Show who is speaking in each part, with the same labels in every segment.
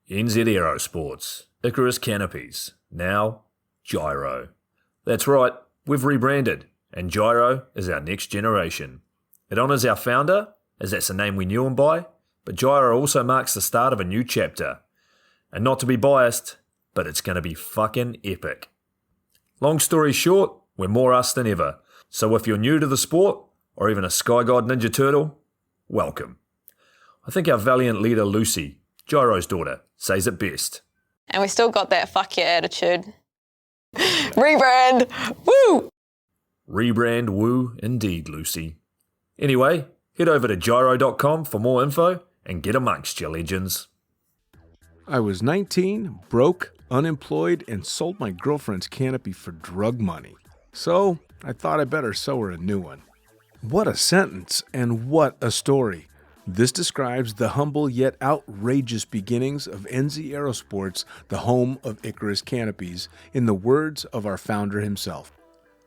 Speaker 1: NZ Aerosports, Icarus Canopies, now Gyro. That's right, we've rebranded, and Gyro is our next generation. It honours our founder, as that's the name we knew him by, but Gyro also marks the start of a new chapter. And not to be biased, but it's going to be fucking epic. Long story short, we're more us than ever, so if you're new to the sport, or even a Sky God Ninja Turtle, welcome. I think our valiant leader Lucy, Gyro's daughter, says it best.
Speaker 2: And we still got that fuck yeah attitude. Rebrand! Woo!
Speaker 1: Rebrand woo indeed, Lucy. Anyway, head over to gyro.com for more info and get amongst your legends.
Speaker 3: I was 19, broke, unemployed, and sold my girlfriend's canopy for drug money. So I thought I better sew her a new one. What a sentence, and what a story. This describes the humble yet outrageous beginnings of NZ Aerosports, the home of Icarus Canopies, in the words of our founder himself.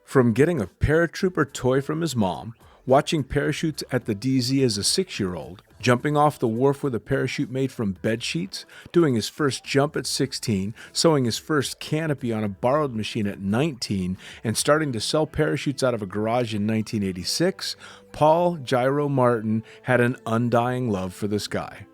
Speaker 3: From getting a paratrooper toy from his mom, watching parachutes at the DZ as a 6-year-old, jumping off the wharf with a parachute made from bed sheets, doing his first jump at 16, sewing his first canopy on a borrowed machine at 19, and starting to sell parachutes out of a garage in 1986, Paul Gyro Martin had an undying love for the sky.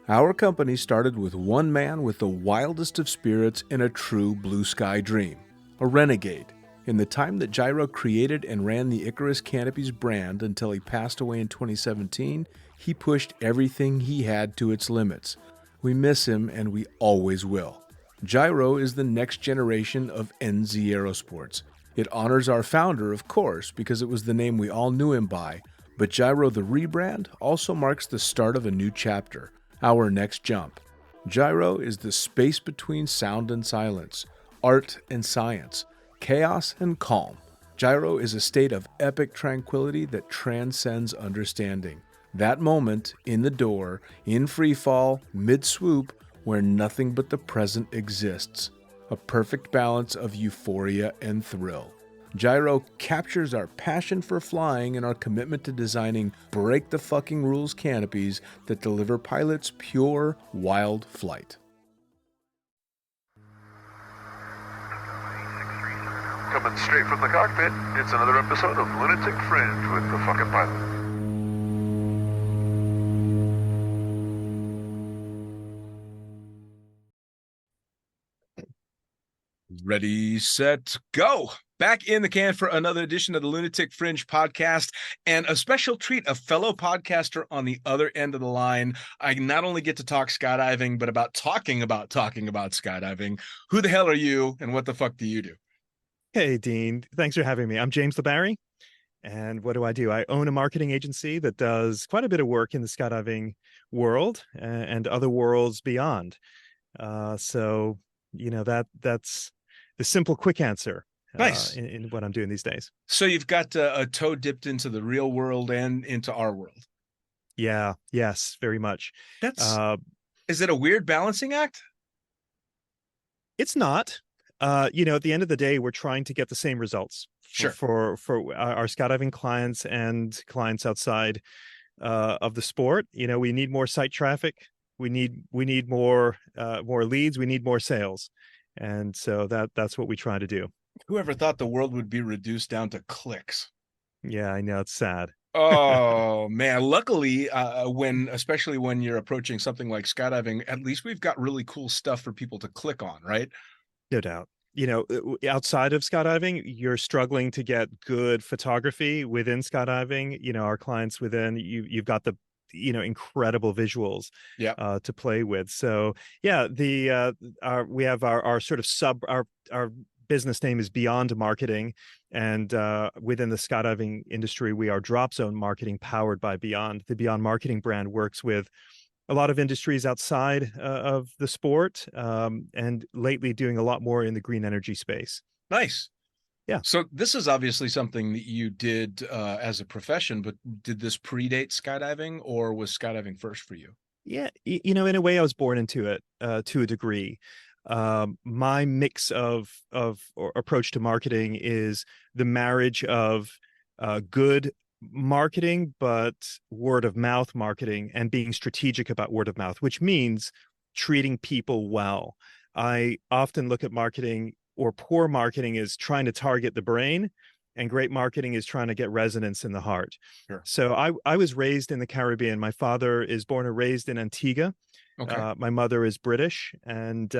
Speaker 3: Our company started with one man with the wildest of spirits and a true blue sky dream, a renegade. In the time that Gyro created and ran the Icarus Canopies brand until he passed away in 2017, he pushed everything he had to its limits. We miss him, and we always will. Gyro is the next generation of NZ Aerosports. It honors our founder, of course, because it was the name we all knew him by, but Gyro the rebrand also marks the start of a new chapter, our next jump. Gyro is the space between sound and silence, art and science, chaos and calm. Gyro is a state of epic tranquility that transcends understanding. That moment, in the door, in free fall, mid-swoop, where nothing but the present exists. A perfect balance of euphoria and thrill. Gyro captures our passion for flying and our commitment to designing break-the-fucking-rules canopies that deliver pilots pure, wild flight.
Speaker 4: Coming straight from the cockpit, it's another episode of Lunatic Fringe with the fucking pilot.
Speaker 3: Ready, set, go! Back in the can for another edition of the Lunatic Fringe podcast, and a special treat, a fellow podcaster on the other end of the line. I not only get to talk skydiving, but about talking about skydiving. Who the hell are you, and what the fuck do you do?
Speaker 5: Hey, Dean. Thanks for having me. I'm James La Barrie, and what do? I own a marketing agency that does quite a bit of work in the skydiving world and other worlds beyond. So, that's the simple, quick answer.
Speaker 3: Nice.
Speaker 5: In what I'm doing these days.
Speaker 3: So you've got a toe dipped into the real world and into our world.
Speaker 5: Yeah. Yes, very much.
Speaker 3: Is it a weird balancing act?
Speaker 5: It's not. At the end of the day, we're trying to get the same results for our skydiving clients and clients outside of the sport. We need more site traffic. We need more leads. We need more sales. And so that's what we try to do.
Speaker 3: Whoever thought the world would be reduced down to clicks?
Speaker 5: Yeah, I know, it's sad.
Speaker 3: Oh man, luckily especially when you're approaching something like skydiving, at least we've got really cool stuff for people to click on, right?
Speaker 5: No doubt. Outside of skydiving, you're struggling to get good photography within skydiving. Our clients within, you've got the incredible visuals to play with. So yeah, we have our sort of our business name is Beyond Marketing, and within the skydiving industry, we are Dropzone Marketing, powered by Beyond. The Beyond Marketing brand works with a lot of industries outside of the sport, and lately doing a lot more in the green energy space.
Speaker 3: Nice. So this is obviously something that you did as a profession, but did this predate skydiving, or was skydiving first for you?
Speaker 5: Yeah, in a way, I was born into it to a degree. My mix of or approach to marketing is the marriage of good marketing, but word of mouth marketing, and being strategic about word of mouth, which means treating people well. I often look at marketing, or poor marketing is trying to target the brain, and great marketing is trying to get resonance in the heart.
Speaker 3: Sure.
Speaker 5: So I was raised in the Caribbean. My father is born and raised in Antigua.
Speaker 3: Okay.
Speaker 5: My mother is British, and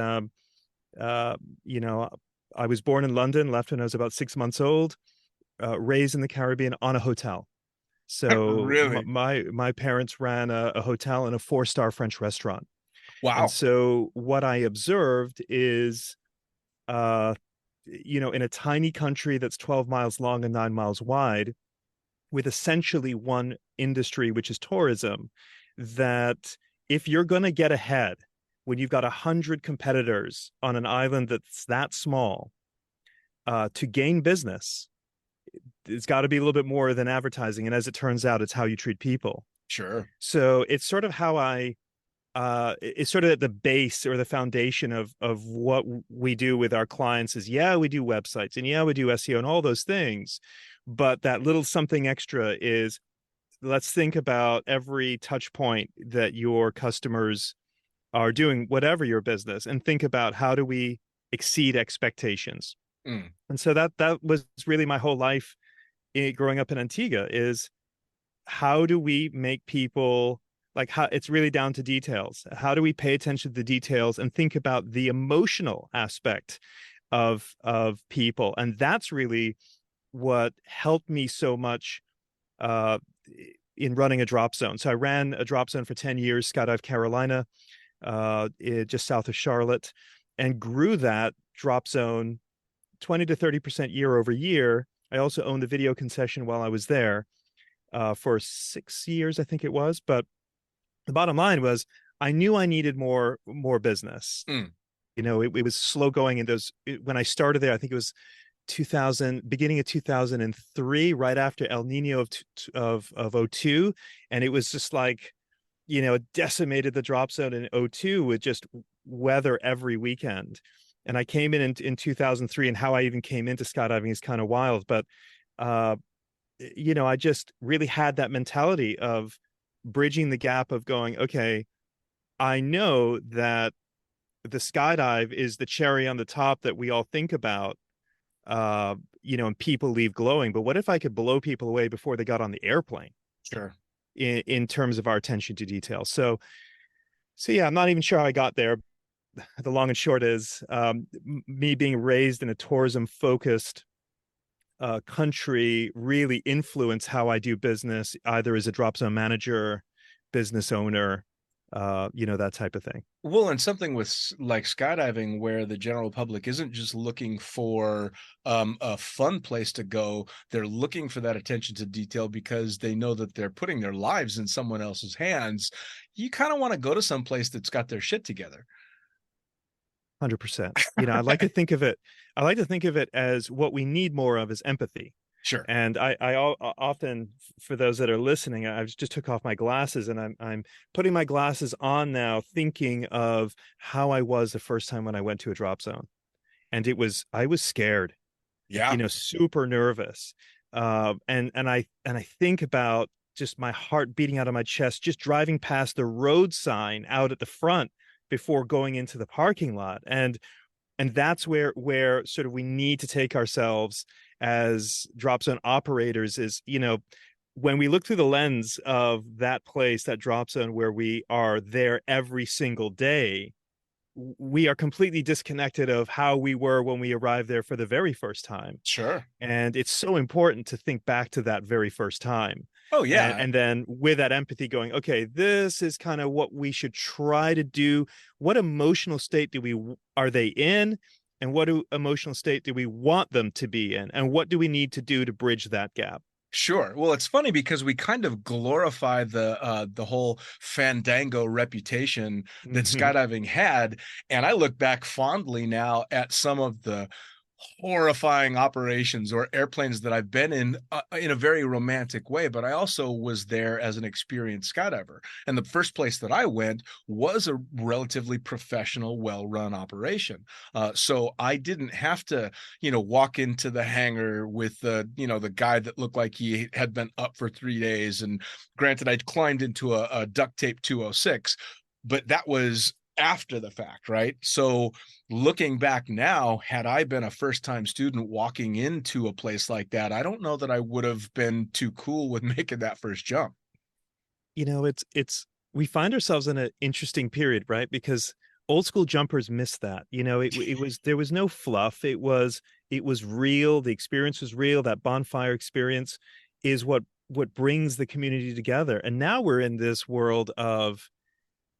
Speaker 5: you know, I was born in London, left when I was about 6 months old, raised in the Caribbean on a hotel. So
Speaker 3: Really?
Speaker 5: my parents ran a hotel and a four-star French restaurant. And
Speaker 3: Wow.
Speaker 5: so what I observed is, uh, in a tiny country that's 12 miles long and 9 miles wide, with essentially one industry, which is tourism, that if you're going to get ahead when you've got 100 competitors on an island that's that small, to gain business, it's got to be a little bit more than advertising. And as it turns out, it's how you treat people.
Speaker 3: Sure.
Speaker 5: So it's sort of how it's sort of at the base or the foundation of what we do with our clients is, yeah, we do websites, and yeah, we do SEO and all those things. But that little something extra is, let's think about every touch point that your customers are doing, whatever your business, and think about how do we exceed expectations.
Speaker 3: Mm.
Speaker 5: And so that was really my whole life growing up in Antigua, is how do we make people, like, how it's really down to details. How do we pay attention to the details and think about the emotional aspect of people? And that's really what helped me so much in running a drop zone. So I ran a drop zone for 10 years, Skydive Carolina, just south of Charlotte, and grew that drop zone 20 to 30% year over year. I also owned the video concession while I was there for 6 years, I think it was. But the bottom line was, I knew I needed more business.
Speaker 3: Mm.
Speaker 5: It was slow going. And when I started there, I think it was beginning of 2003, right after El Nino of 02. And it was just like, it decimated the drop zone in 02 with just weather every weekend. And I came in 2003, and how I even came into skydiving is kind of wild. But, I just really had that mentality of bridging the gap of going, okay, I know that the skydive is the cherry on the top that we all think about, and people leave glowing. But what if I could blow people away before they got on the airplane?
Speaker 3: Sure.
Speaker 5: In terms of our attention to detail. So yeah, I'm not even sure how I got there. The long and short is, me being raised in a tourism focused country really influenced how I do business, either as a drop zone manager, business owner, that type of thing.
Speaker 3: Well, and something with like skydiving, where the general public isn't just looking for a fun place to go, they're looking for that attention to detail because they know that they're putting their lives in someone else's hands. You kind of want to go to some place that's got their shit together.
Speaker 5: 100%. I like to think of it. I like to think of it as what we need more of is empathy.
Speaker 3: Sure.
Speaker 5: And I often, for those that are listening, I just took off my glasses, and I'm putting my glasses on now, thinking of how I was the first time when I went to a drop zone, and I was scared,
Speaker 3: Yeah.
Speaker 5: super nervous, and I think about just my heart beating out of my chest, just driving past the road sign out at the front before going into the parking lot, and that's where sort of we need to take ourselves as drop zone operators is, when we look through the lens of that place, that drop zone where we are there every single day, we are completely disconnected of how we were when we arrived there for the very first time.
Speaker 3: Sure.
Speaker 5: And it's so important to think back to that very first time.
Speaker 3: Oh, yeah.
Speaker 5: And then with that empathy going, okay, this is kind of what we should try to do. What emotional state are they in? And what emotional state do we want them to be in? And what do we need to do to bridge that gap?
Speaker 3: Sure. Well, it's funny because we kind of glorify the whole Fandango reputation that skydiving had, and I look back fondly now at some of the horrifying operations or airplanes that I've been in a very romantic way, but I also was there as an experienced skydiver. And the first place that I went was a relatively professional, well-run operation. So I didn't have to, walk into the hangar with the guy that looked like he had been up for 3 days. And granted, I'd climbed into a duct tape 206, but that was after the fact, right? So looking back now, had I been a first-time student walking into a place like that, I don't know that I would have been too cool with making that first jump.
Speaker 5: It's we find ourselves in an interesting period, right? Because old school jumpers miss that. It was there was no fluff. It was real. The experience was real. That bonfire experience is what brings the community together. And now we're in this world of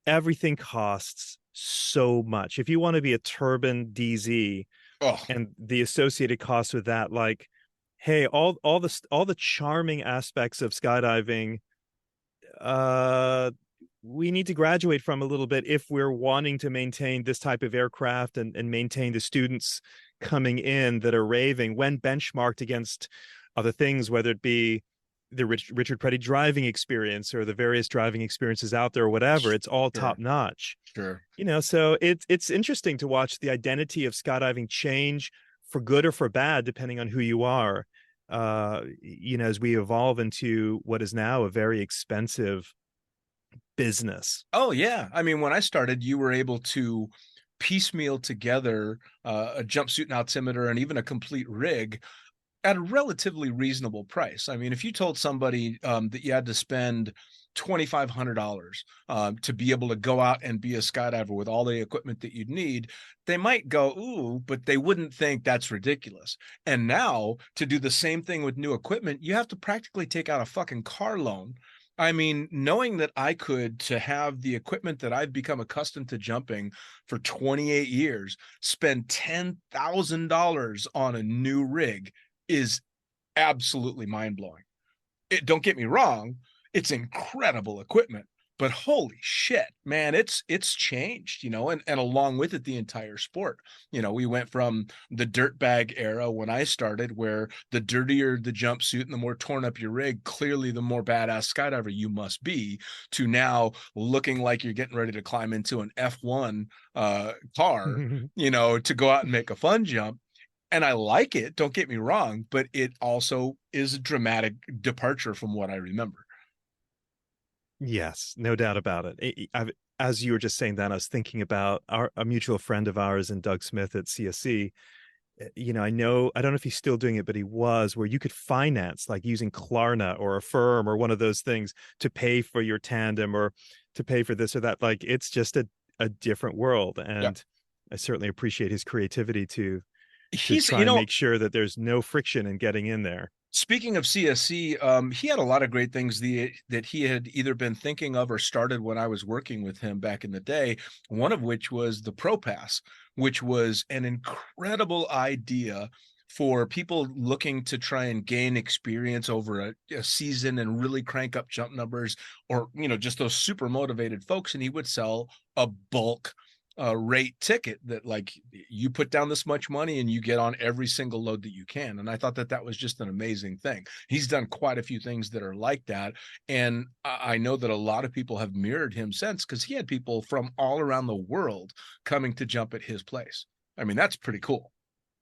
Speaker 5: everything costs so much. If you want to be a turbine DZ and the associated costs with that, like, hey, all the charming aspects of skydiving, we need to graduate from a little bit if we're wanting to maintain this type of aircraft and maintain the students coming in that are raving when benchmarked against other things, whether it be the Richard Petty driving experience or the various driving experiences out there or whatever. It's all top notch.
Speaker 3: Sure.
Speaker 5: So it's interesting to watch the identity of skydiving change for good or for bad, depending on who you are. As we evolve into what is now a very expensive business.
Speaker 3: Oh yeah. I mean, when I started, you were able to piecemeal together a jumpsuit and altimeter and even a complete rig at a relatively reasonable price. I mean, if you told somebody that you had to spend $2,500 to be able to go out and be a skydiver with all the equipment that you'd need, they might go, ooh, but they wouldn't think that's ridiculous. And now to do the same thing with new equipment, you have to practically take out a fucking car loan. I mean, knowing that I could, to have the equipment that I've become accustomed to jumping for 28 years, spend $10,000 on a new rig is absolutely mind-blowing. Don't get me wrong, it's incredible equipment, but holy shit, man, it's changed, and along with it, the entire sport. We went from the dirtbag era when I started, where the dirtier the jumpsuit and the more torn up your rig, clearly the more badass skydiver you must be, to now looking like you're getting ready to climb into an F1 car, to go out and make a fun jump. And I like it, don't get me wrong, but it also is a dramatic departure from what I remember.
Speaker 5: Yes, no doubt about it. As you were just saying that, I was thinking about a mutual friend of ours and Doug Smith at CSC. I don't know if he's still doing it, but he was, where you could finance, like using Klarna or Affirm or one of those things to pay for your tandem or to pay for this or that. Like, it's just a different world. And I certainly appreciate his creativity to try and make sure that there's no friction in getting in there.
Speaker 3: Speaking of CSC, he had a lot of great things that he had either been thinking of or started when I was working with him back in the day, one of which was the Pro Pass, which was an incredible idea for people looking to try and gain experience over a season and really crank up jump numbers, or, just those super motivated folks. And he would sell a bulk rate ticket that, like, you put down this much money and you get on every single load that you can. And I thought that was just an amazing thing. He's done quite a few things that are like that. And I know that a lot of people have mirrored him since, because he had people from all around the world coming to jump at his place. I mean, that's pretty cool.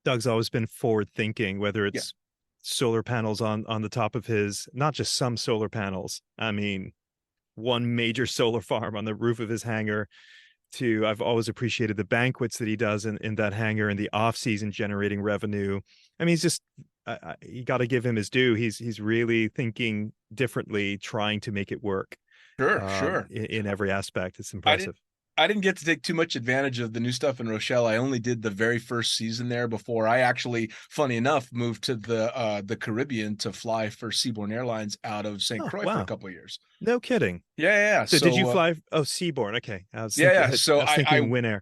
Speaker 5: Doug's always been forward thinking, whether it's solar panels on the top of his, not just some solar panels. I mean, one major solar farm on the roof of his hangar. I've always appreciated the banquets that he does in that hangar and the off season generating revenue. I mean, he's just, you got to give him his due. He's really thinking differently, trying to make it work.
Speaker 3: Sure.
Speaker 5: In every aspect. It's impressive.
Speaker 3: I didn't get to take too much advantage of the new stuff in Rochelle. I only did the very first season there before I actually, funny enough, moved to the Caribbean to fly for Seabourn Airlines out of St. Croix for a couple of years.
Speaker 5: No kidding.
Speaker 3: Yeah.
Speaker 5: So did you fly? Seabourn. Okay.
Speaker 3: So
Speaker 5: I was thinking Win Air.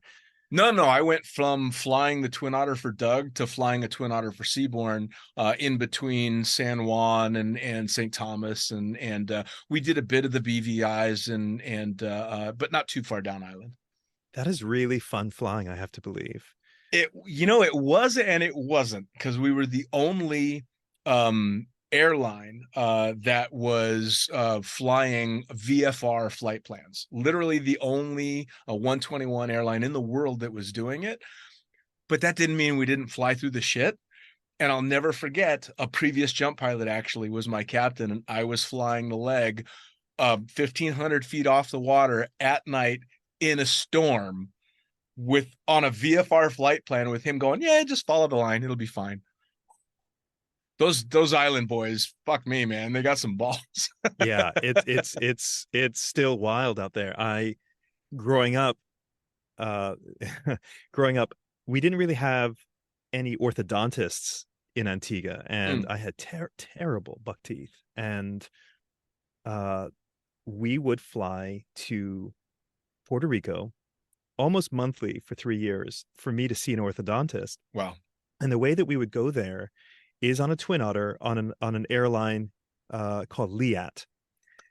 Speaker 3: No, I went from flying the Twin Otter for Doug to flying a Twin Otter for Seabourn in between San Juan and St. Thomas, and we did a bit of the BVIs and but not too far down island.
Speaker 5: That is really fun flying, I have to believe.
Speaker 3: It was and it wasn't, because we were the only airline that was flying VFR flight plans. Literally the only 121 airline in the world that was doing it. But that didn't mean we didn't fly through the shit. And I'll never forget, a previous jump pilot actually was my captain, and I was flying the leg 1,500 feet off the water at night in a storm on a VFR flight plan with him going, yeah, just follow the line. It'll be fine. Those island boys, fuck me, man. They got some balls.
Speaker 5: Yeah, it's still wild out there. Growing up, uh, growing up, we didn't really have any orthodontists in Antigua, and I had terrible buck teeth, and we would fly to Puerto Rico almost monthly for 3 years for me to see an orthodontist.
Speaker 3: Wow.
Speaker 5: And the way that we would go there is on a twin otter on an airline called LIAT.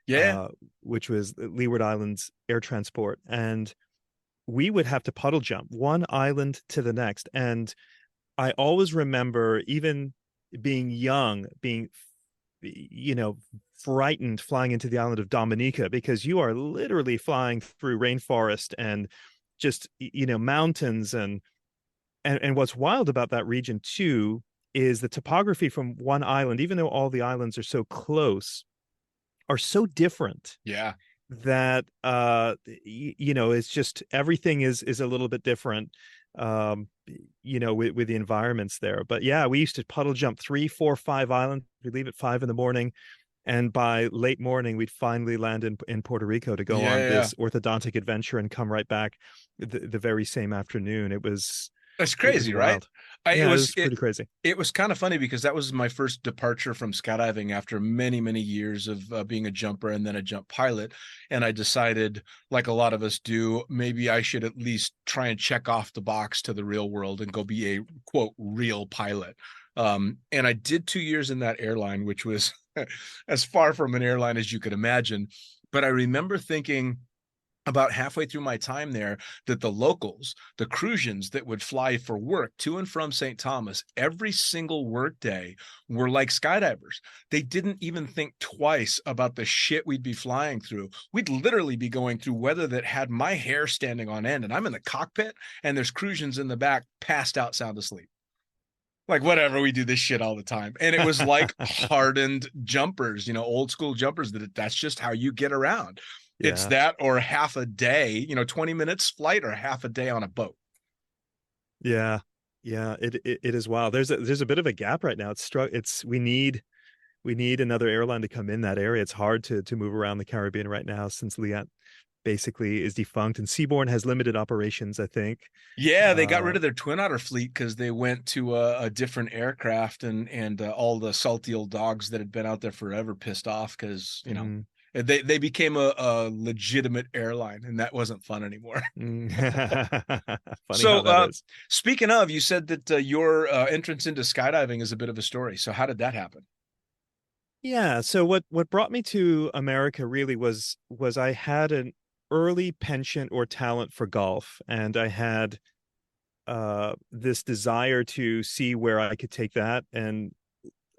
Speaker 3: Yeah.
Speaker 5: Which was Leeward Islands Air Transport. And we would have to puddle jump one island to the next. And I always remember, even being young, being, frightened flying into the island of Dominica, because you are literally flying through rainforest and just, mountains. And what's wild about that region too is the topography from one island, even though all the islands are so close, are so different.
Speaker 3: Yeah.
Speaker 5: That it's just, everything is a little bit different, with the environments there. But yeah, we used to puddle jump 3, 4, 5 islands. We'd leave at 5 a.m, and by late morning we'd finally land in Puerto Rico to go on this orthodontic adventure and come right back the very same afternoon.
Speaker 3: That's crazy, right?
Speaker 5: It was pretty crazy.
Speaker 3: It was kind of funny because that was my first departure from skydiving after many, many years of being a jumper and then a jump pilot. And I decided, like a lot of us do, maybe I should at least try and check off the box to the real world and go be a, quote, real pilot. And I did 2 years in that airline, which was as far from an airline as you could imagine. But I remember thinking, about halfway through my time there, that the locals, the Cruisians that would fly for work to and from St. Thomas every single work day, were like skydivers. They didn't even think twice about the shit we'd be flying through. We'd literally be going through weather that had my hair standing on end, and I'm in the cockpit and there's Cruisians in the back passed out sound asleep. Like, whatever, we do this shit all the time. And it was like hardened jumpers, old school jumpers, that's just how you get around. Yeah. It's that or half a day, 20 minutes flight or half a day on a boat.
Speaker 5: Yeah. It is wild. There's a bit of a gap right now. We need another airline to come in that area. It's hard to move around the Caribbean right now, since LIAT basically is defunct and Seabourn has limited operations, I think.
Speaker 3: Yeah, they got rid of their twin otter fleet because they went to a different aircraft, and all the salty old dogs that had been out there forever pissed off because, they became a legitimate airline, and that wasn't fun anymore.
Speaker 5: Funny
Speaker 3: so,
Speaker 5: how that is.
Speaker 3: Speaking of, you said that your entrance into skydiving is a bit of a story. So how did that happen?
Speaker 5: Yeah. So what brought me to America really was I had an early penchant or talent for golf, and I had this desire to see where I could take that. And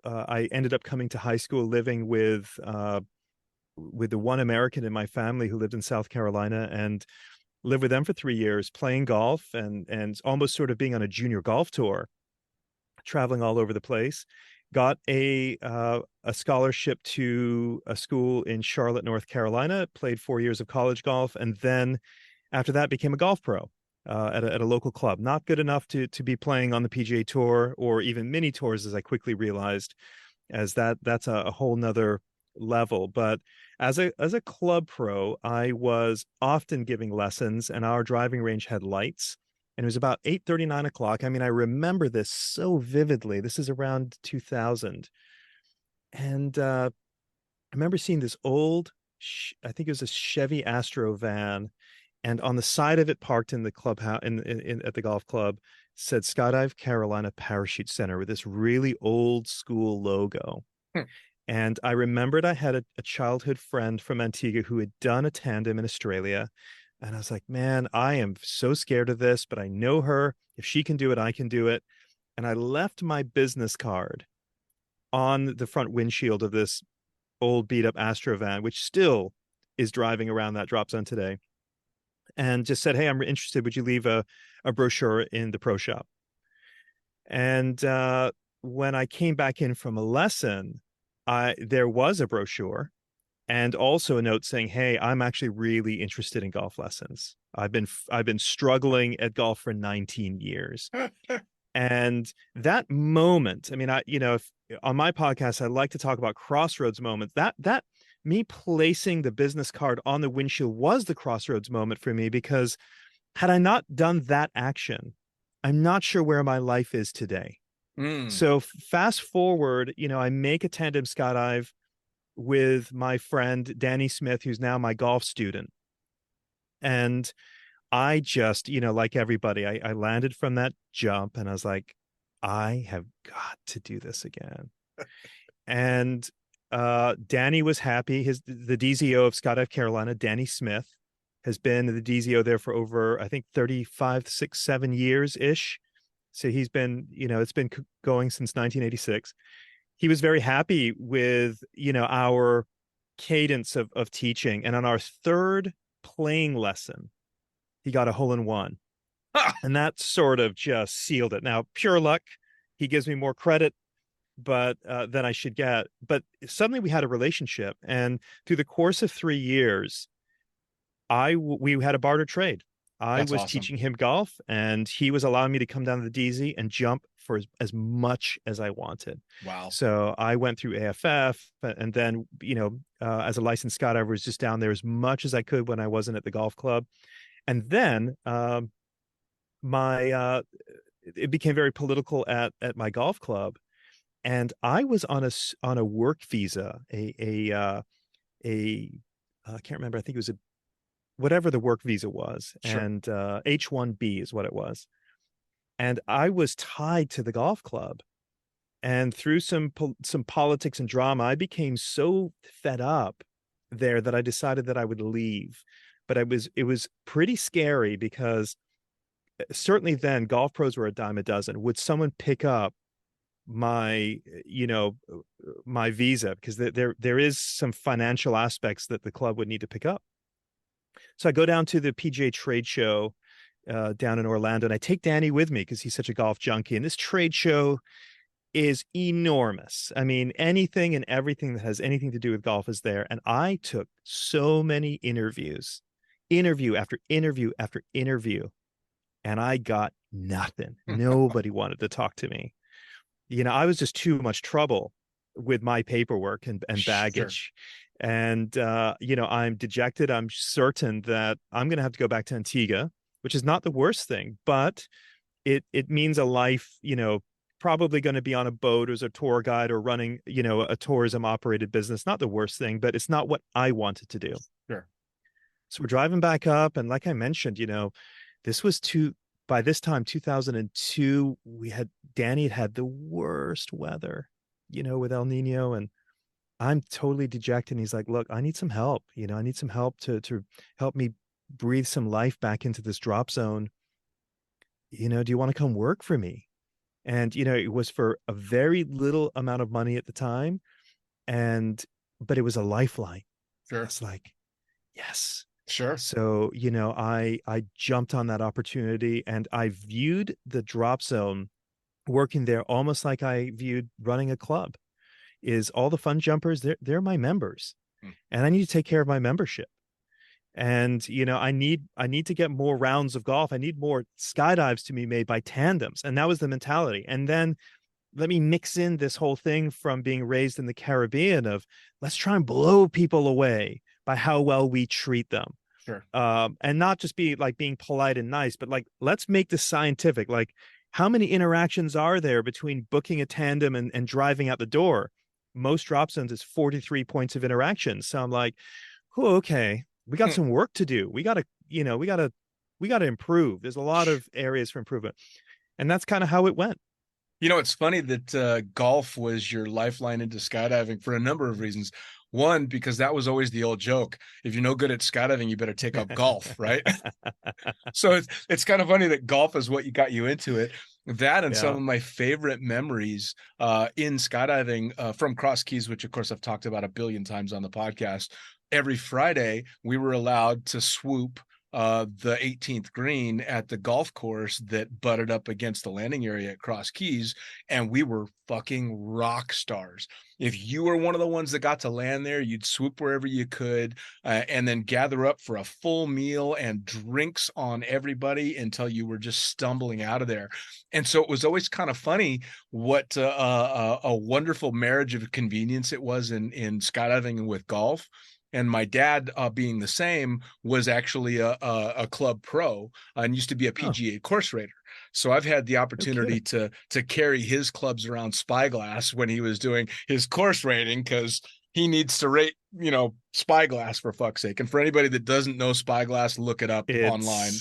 Speaker 5: I ended up coming to high school living with the one American in my family who lived in South Carolina, and lived with them for 3 years, playing golf and almost sort of being on a junior golf tour, traveling all over the place. Got a scholarship to a school in Charlotte, North Carolina, played 4 years of college golf, and then after that became a golf pro at a local club. Not good enough to be playing on the PGA Tour or even mini tours, as I quickly realized, as that's a whole nother level. But as a club pro, I was often giving lessons, and our driving range had lights. And it was about 8:30, 9 o'clock. I mean, I remember this so vividly. This is around 2000. And I remember seeing this old, I think it was a Chevy Astro van. And on the side of it, parked in the clubhouse, at the golf club, said Skydive Carolina Parachute Center, with this really old school logo. And I remembered I had a childhood friend from Antigua who had done a tandem in Australia. And I was like, man, I am so scared of this, but I know her. If she can do it, I can do it. And I left my business card on the front windshield of this old beat up Astro van, which still is driving around that drop zone today, and just said, hey, I'm interested. Would you leave a brochure in the pro shop? And when I came back in from a lesson, there was a brochure and also a note saying, hey, I'm actually really interested in golf lessons. I've been struggling at golf for 19 years. And that moment, I mean, if on my podcast, I like to talk about crossroads moments. That me placing the business card on the windshield was the crossroads moment for me, because had I not done that action, I'm not sure where my life is today. So fast forward, I make a tandem skydive with my friend Danny Smith, who's now my golf student. And I just, like everybody, I landed from that jump and I was like, I have got to do this again. And Danny was happy. The DZO of Skydive Carolina, Danny Smith, has been the DZO there for over, I think, 35, 6, 7 years ish. So he's been, it's been going since 1986. He was very happy with, our cadence of teaching. And on our third playing lesson, he got a hole-in-one. And that sort of just sealed it. Now, pure luck, he gives me more credit than I should get. But suddenly we had a relationship. And through the course of 3 years, we had a barter trade. I
Speaker 6: That's
Speaker 5: was
Speaker 6: awesome.
Speaker 5: teaching him golf, and he was allowing me to come down to the DZ and jump for as much as I wanted.
Speaker 6: Wow.
Speaker 5: So I went through AFF, and then, as a licensed skydiver, was just down there as much as I could when I wasn't at the golf club. And then it became very political at my golf club, and I was on a work visa, I can't remember. I think it was whatever the work visa was,
Speaker 6: Sure.
Speaker 5: and H-1B is what it was. And I was tied to the golf club, and through some politics and drama, I became so fed up there that I decided that I would leave. But it was pretty scary, because certainly then golf pros were a dime a dozen. Would someone pick up my my visa? Because there is some financial aspects that the club would need to pick up. So I go down to the PGA trade show down in Orlando, and I take Danny with me because he's such a golf junkie. And this trade show is enormous. I mean, anything and everything that has anything to do with golf is there. And I took so many interviews, interview after interview after interview, and I got nothing. Nobody wanted to talk to me. I was just too much trouble with my paperwork and baggage. Sure. And, I'm dejected. I'm certain that I'm going to have to go back to Antigua, which is not the worst thing, but it means a life, probably going to be on a boat as a tour guide or running, a tourism operated business. Not the worst thing, but it's not what I wanted to do.
Speaker 6: Sure.
Speaker 5: So we're driving back up. And like I mentioned, this was by this time, 2002, Danny had the worst weather, with El Nino, and I'm totally dejected. And he's like, look, I need some help. I need some help to help me breathe some life back into this drop zone. Do you want to come work for me? And, it was for a very little amount of money at the time. But it was a lifeline.
Speaker 6: Sure.
Speaker 5: It's like, yes.
Speaker 6: Sure.
Speaker 5: So, I jumped on that opportunity, and I viewed the drop zone working there almost like I viewed running a club. Is all the fun jumpers, they're my members, and I need to take care of my membership. And, I need to get more rounds of golf. I need more skydives to be made by tandems. And that was the mentality. And then let me mix in this whole thing from being raised in the Caribbean of let's try and blow people away by how well we treat them.
Speaker 6: Sure.
Speaker 5: And not just being polite and nice, but let's make this scientific. Like, how many interactions are there between booking a tandem and driving out the door? Most drop zones is 43 points of interaction. So I'm like, oh, okay, we got some work to do. We got to improve. There's a lot of areas for improvement. And that's kind of how it went.
Speaker 6: It's funny that golf was your lifeline into skydiving for a number of reasons.
Speaker 3: One, because that was always the old joke. If you're no good at skydiving, you better take up golf, right? So it's kind of funny that golf is what you got you into it. That and some of my favorite memories in skydiving from Cross Keys, which of course I've talked about a billion times on the podcast. Every Friday, we were allowed to swoop the 18th green at the golf course that butted up against the landing area at Cross Keys, and we were fucking rock stars. If you were one of the ones that got to land there, you'd swoop wherever you could, and then gather up for a full meal and drinks on everybody until you were just stumbling out of there. And so it was always kind of funny what a wonderful marriage of convenience it was in skydiving and with golf. And my dad, being the same, was actually a club pro and used to be a PGA course raider. So I've had the opportunity to carry his clubs around Spyglass when he was doing his course rating, because he needs to rate, Spyglass, for fuck's sake. And for anybody that doesn't know Spyglass, look it up online.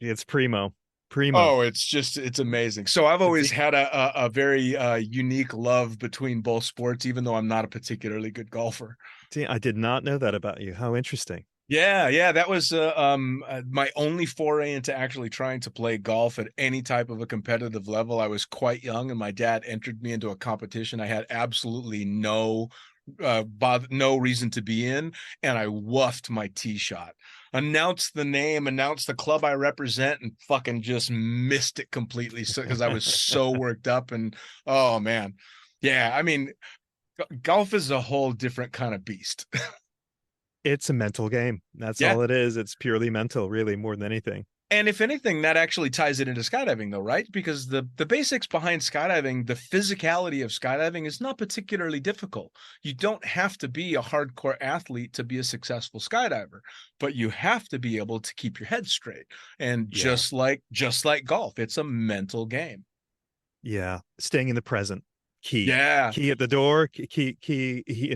Speaker 5: It's primo.
Speaker 3: Oh, it's amazing. So I've always had a very unique love between both sports, even though I'm not a particularly good golfer.
Speaker 5: See, I did not know that about you. How interesting.
Speaker 3: Yeah. That was my only foray into actually trying to play golf at any type of a competitive level. I was quite young, and my dad entered me into a competition I had absolutely no reason to be in, and I woofed my tee shot. Announced the name, announced the club I represent, and fucking just missed it completely. So because I was so worked up, and oh man, yeah. I mean, golf is a whole different kind of beast.
Speaker 5: It's a mental game. That's all it is. It's purely mental, really, more than anything.
Speaker 3: And if anything, that actually ties it into skydiving, though, right? Because the basics behind skydiving, the physicality of skydiving is not particularly difficult. You don't have to be a hardcore athlete to be a successful skydiver, but you have to be able to keep your head straight. And just like golf, it's a mental game.
Speaker 5: Yeah, staying in the present, key.
Speaker 3: Yeah,
Speaker 5: key at the door, key,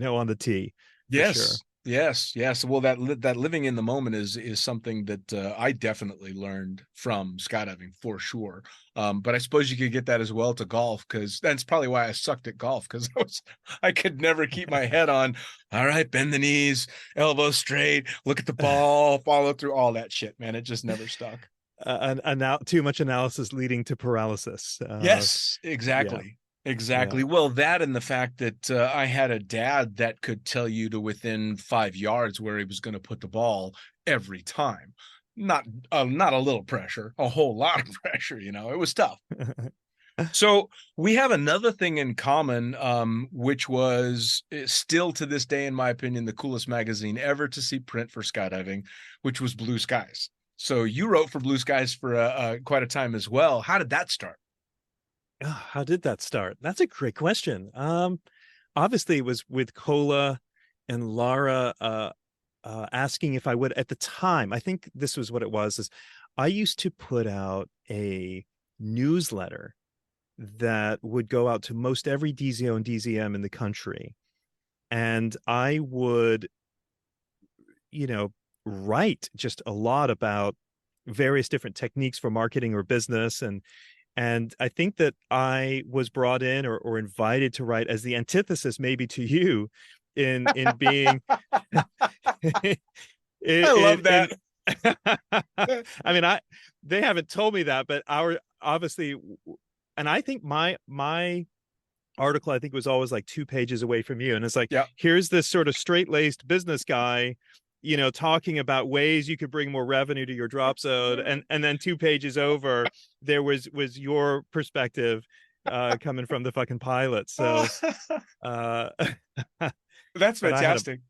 Speaker 5: on the tee.
Speaker 3: Yes.
Speaker 5: Sure.
Speaker 3: Yes. Well, that living in the moment is something that I definitely learned from skydiving, for sure. But I suppose you could get that as well to golf, because that's probably why I sucked at golf, because I could never keep my head on. All right, bend the knees, elbows straight, look at the ball, follow through, all that shit, man. It just never stuck.
Speaker 5: Too much analysis leading to paralysis.
Speaker 3: Yes, exactly. Yeah. Exactly. Yeah. Well, that and the fact that I had a dad that could tell you to within 5 yards where he was going to put the ball every time. Not a little pressure, a whole lot of pressure. It was tough. So we have another thing in common, which was still to this day, in my opinion, the coolest magazine ever to see print for skydiving, which was Blue Skies. So you wrote for Blue Skies for quite a time as well. How did that start?
Speaker 5: How did that start? That's a great question. Obviously, it was with Cola and Lara asking if I would at the time. I think this was what it was. Is I used to put out a newsletter that would go out to most every DZO and DZM in the country, and I would, write just a lot about various different techniques for marketing or business. And I think that I was brought in or invited to write as the antithesis maybe to you in being. I
Speaker 3: love that.
Speaker 5: I mean, they haven't told me that, but obviously, and I think my article, I think, was always like 2 pages away from you. And it's like, here's this sort of straight-laced business guy, talking about ways you could bring more revenue to your drop zone. And then 2 pages over, there was your perspective coming from the fucking pilot. So
Speaker 3: that's fantastic.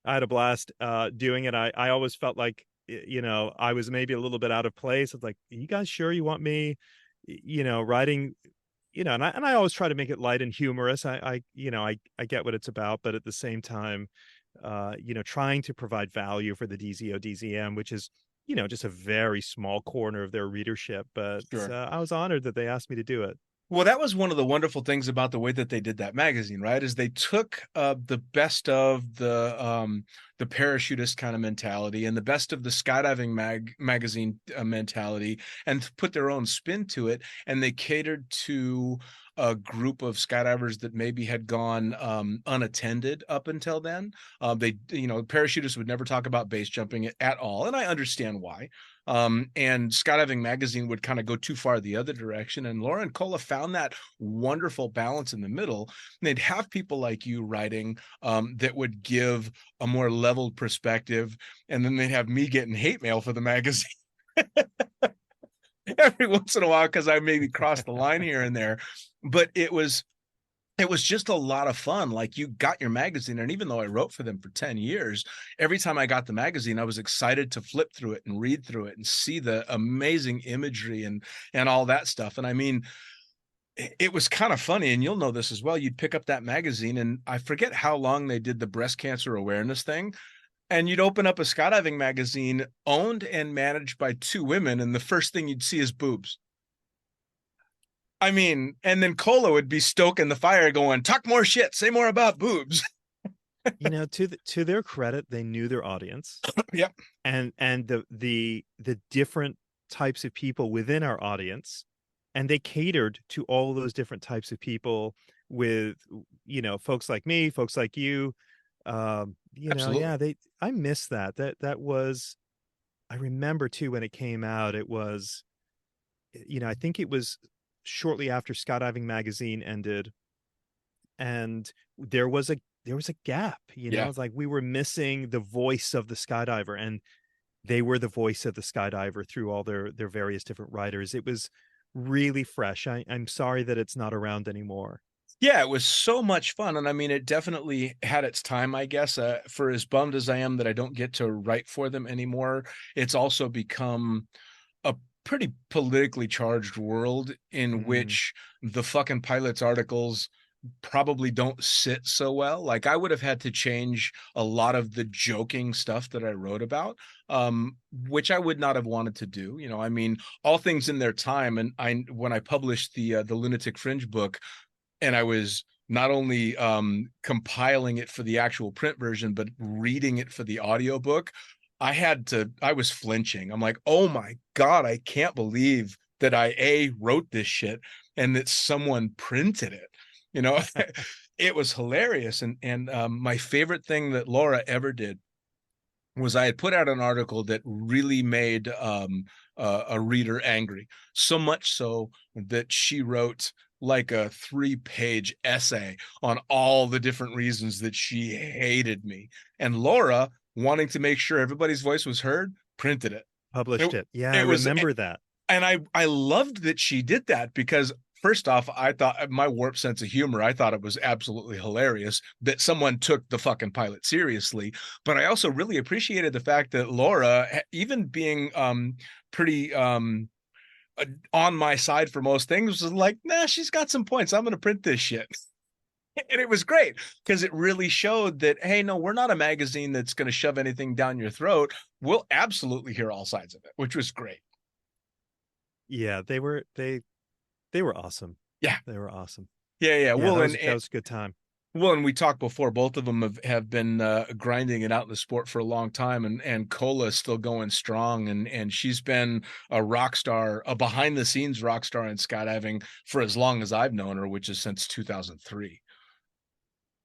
Speaker 5: I had a blast doing it. I always felt like, I was maybe a little bit out of place. It's like, are you guys sure you want me, writing, and I always try to make it light and humorous. I get what it's about, but at the same time, trying to provide value for the DZO DZM, which is, just a very small corner of their readership. But sure. I was honored that they asked me to do it.
Speaker 3: Well, that was one of the wonderful things about the way that they did that magazine, right? Is they took the best of the parachutist kind of mentality and the best of the skydiving magazine mentality and put their own spin to it. And they catered to a group of skydivers that maybe had gone unattended up until then. They, parachutists would never talk about base jumping at all, and I understand why. And Skydiving Magazine would kind of go too far the other direction. And Laura and Cola found that wonderful balance in the middle. And they'd have people like you writing that would give a more leveled perspective. And then they'd have me getting hate mail for the magazine every once in a while because I maybe crossed the line here and there. But it was just a lot of fun. Like, you got your magazine, and even though I wrote for them for 10 years, every time I got the magazine, I was excited to flip through it and read through it and see the amazing imagery and all that stuff. And I mean, it was kind of funny, and you'll know this as well. You'd pick up that magazine, and I forget how long they did the breast cancer awareness thing, and you'd open up a skydiving magazine owned and managed by two women, and the first thing you'd see is boobs. I mean, and then Cola would be stoking the fire going, talk more shit, say more about boobs.
Speaker 5: To their credit, they knew their audience.
Speaker 3: Yep.
Speaker 5: And the different types of people within our audience, and they catered to all those different types of people with, folks like me, folks like you.
Speaker 3: Absolutely.
Speaker 5: I miss that. That was, I remember too, when it came out, it was, I think it was shortly after Skydiving Magazine ended, and there was a gap. It's like we were missing the voice of the skydiver, and they were the voice of the skydiver through all their various different writers. It was really fresh. I'm sorry that it's not around anymore.
Speaker 3: Yeah, it was so much fun. And I mean, it definitely had its time, I guess. For as bummed as I am that I don't get to write for them anymore, it's also become a pretty politically charged world in which the fucking pilots articles probably don't sit so well. Like, I would have had to change a lot of the joking stuff that I wrote about, which I would not have wanted to do. I mean, all things in their time. And when I published the Lunatic Fringe book, and I was not only compiling it for the actual print version, but reading it for the audiobook, I was flinching. I'm like, oh my God, I can't believe that I wrote this shit and that someone printed it. It was hilarious. And my favorite thing that Laura ever did was I had put out an article that really made a reader angry, so much so that she wrote like a 3-page essay on all the different reasons that she hated me. And Laura, wanting to make sure everybody's voice was heard, printed it.
Speaker 5: Published it. Yeah, I remember that.
Speaker 3: And I loved that she did that because, first off, I thought, my warped sense of humor, I thought it was absolutely hilarious that someone took the fucking pilot seriously. But I also really appreciated the fact that Laura, even being pretty on my side for most things, was like, nah, she's got some points. I'm going to print this shit. And it was great because it really showed that, hey, no, we're not a magazine that's going to shove anything down your throat. We'll absolutely hear all sides of it, which was great.
Speaker 5: Yeah, they were awesome.
Speaker 3: Yeah,
Speaker 5: they were awesome.
Speaker 3: Yeah. Well,
Speaker 5: that was a good time.
Speaker 3: Well, and we talked before, both of them have been grinding it out in the sport for a long time, and Cola is still going strong, and she's been a rock star, a behind the scenes rock star in skydiving for as long as I've known her, which is since 2003.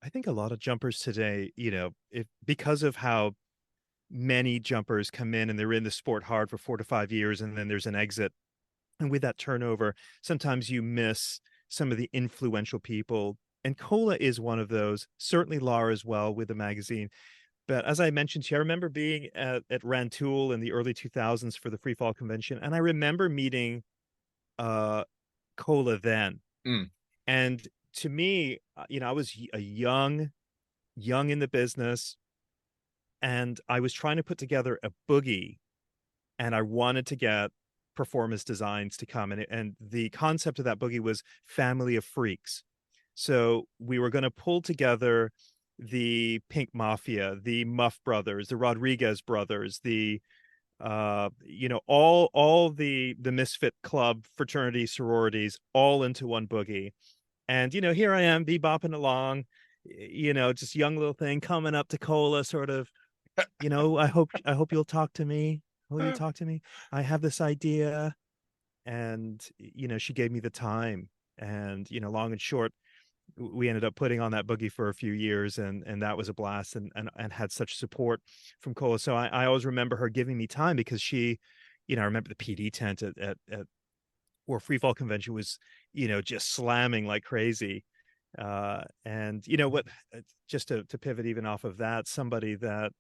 Speaker 5: I think a lot of jumpers today, because of how many jumpers come in and they're in the sport hard for 4 to 5 years, and then there's an exit. And with that turnover, sometimes you miss some of the influential people. And Cola is one of those, certainly Laura as well with the magazine. But as I mentioned to you, I remember being at Rantoul in the early 2000s for the Free Fall Convention. And I remember meeting Cola then. And to me, I was a young in the business, and I was trying to put together a boogie, and I wanted to get Performance Designs to come. And the concept of that boogie was Family of Freaks. So we were going to pull together the Pink Mafia, the Muff Brothers, the Rodriguez Brothers, the all the Misfit Club fraternity sororities all into one boogie. And here I am bebopping along, just young little thing coming up to Cola, sort of, I hope you'll talk to me. Will you talk to me? I have this idea. And she gave me the time. And, long and short, we ended up putting on that boogie for a few years, and that was a blast, and had such support from Cola. So I always remember her giving me time, because she, I remember the PD tent at or free fall convention was, just slamming like crazy. And what, just to pivot even off of that, somebody that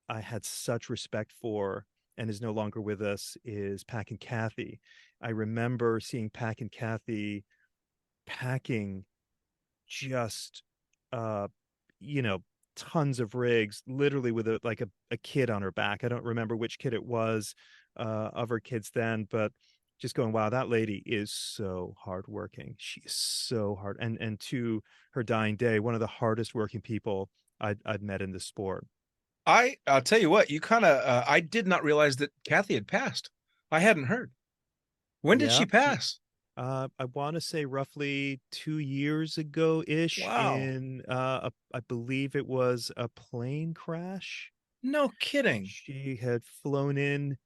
Speaker 5: I had such respect for and is no longer with us is Pack and Kathy. I remember seeing Pack and Kathy packing just, uh, you know, tons of rigs, literally with a kid on her back. I don't remember which kid it was, of her kids then, but just going, wow, that lady is so hardworking. She is so hard. And to her dying day, one of the hardest working people I'd met in the sport.
Speaker 3: I'll tell you what, you kind of, I did not realize that Kathy had passed. I hadn't heard. When did she
Speaker 5: Yeah.
Speaker 3: pass?
Speaker 5: I want to say roughly 2 years ago ish.
Speaker 3: Wow.
Speaker 5: In I believe it was a plane crash.
Speaker 3: No kidding.
Speaker 5: She had flown in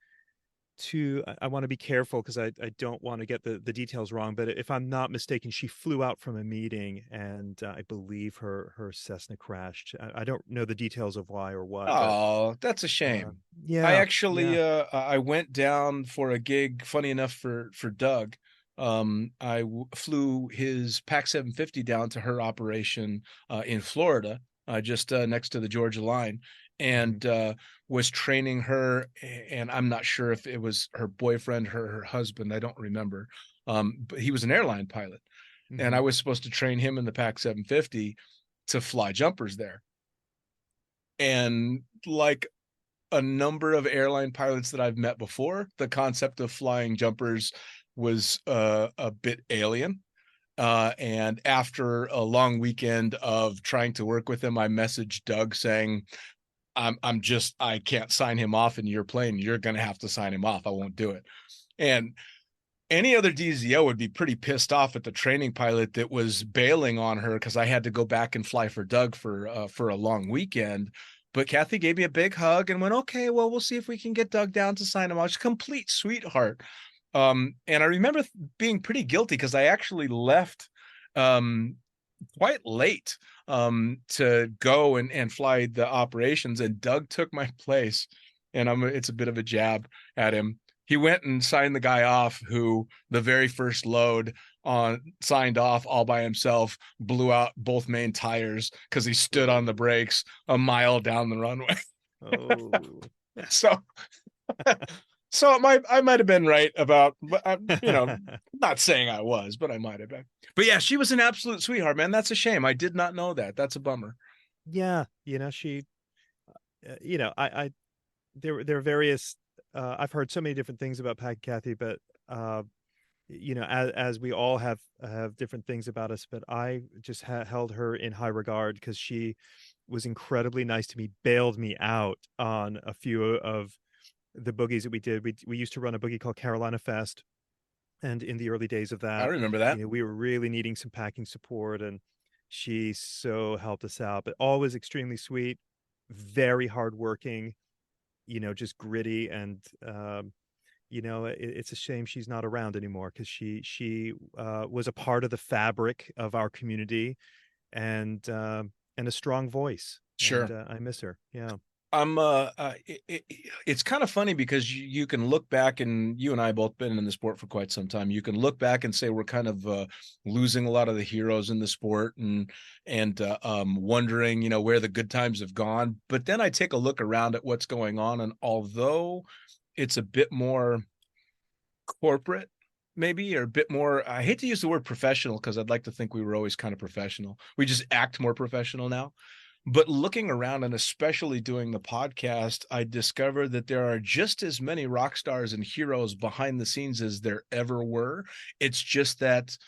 Speaker 5: to, I want to be careful because I don't want to get the details wrong, but if I'm not mistaken, she flew out from a meeting, and I believe her Cessna crashed. I don't know the details of why or what.
Speaker 3: Oh, that's a shame.
Speaker 5: Yeah,
Speaker 3: I actually
Speaker 5: yeah.
Speaker 3: I went down for a gig, funny enough, for Doug. I flew his Pac 750 down to her operation in Florida, just next to the Georgia line, and was training her. And I'm not sure if it was her boyfriend, her husband. I don't remember. But he was an airline pilot, and I was supposed to train him in the Pac 750 to fly jumpers there. And like a number of airline pilots that I've met before, the concept of flying jumpers was a bit alien. And after a long weekend of trying to work with him, I messaged Doug saying, I can't sign him off in your plane. You're going to have to sign him off. I won't do it. And any other DZO would be pretty pissed off at the training pilot that was bailing on her because I had to go back and fly for Doug for a long weekend. But Kathy gave me a big hug and went, okay, well, we'll see if we can get Doug down to sign him off. She's a complete sweetheart. And I remember being pretty guilty because I actually left quite late to go and fly the operations, and Doug took my place. And it's a bit of a jab at him. He went and signed the guy off who the very first load signed off all by himself, blew out both main tires because he stood on the brakes a mile down the runway.
Speaker 5: Oh.
Speaker 3: So I might have been right about, not saying I was, but I might have been. But yeah, she was an absolute sweetheart, man. That's a shame. I did not know that. That's a bummer.
Speaker 5: Yeah, she, there are various. I've heard so many different things about Pat Kathy, but as we all have different things about us, but I just held her in high regard because she was incredibly nice to me, bailed me out on a few of the boogies that we did. We used to run a boogie called Carolina Fest, and in the early days of that,
Speaker 3: I remember that.
Speaker 5: we were really needing some packing support, and she so helped us out. But always extremely sweet, very hardworking, just gritty, and it's a shame she's not around anymore because she was a part of the fabric of our community, and a strong voice.
Speaker 3: Sure.
Speaker 5: And, I miss her. Yeah.
Speaker 3: It's kind of funny because you can look back, and you and I both been in the sport for quite some time. You can look back and say we're kind of losing a lot of the heroes in the sport, and wondering, where the good times have gone. But then I take a look around at what's going on, and although it's a bit more corporate, maybe, or a bit more, I hate to use the word professional because I'd like to think we were always kind of professional. We just act more professional now. But looking around, and especially doing the podcast, I discovered that there are just as many rock stars and heroes behind the scenes as there ever were. It's just that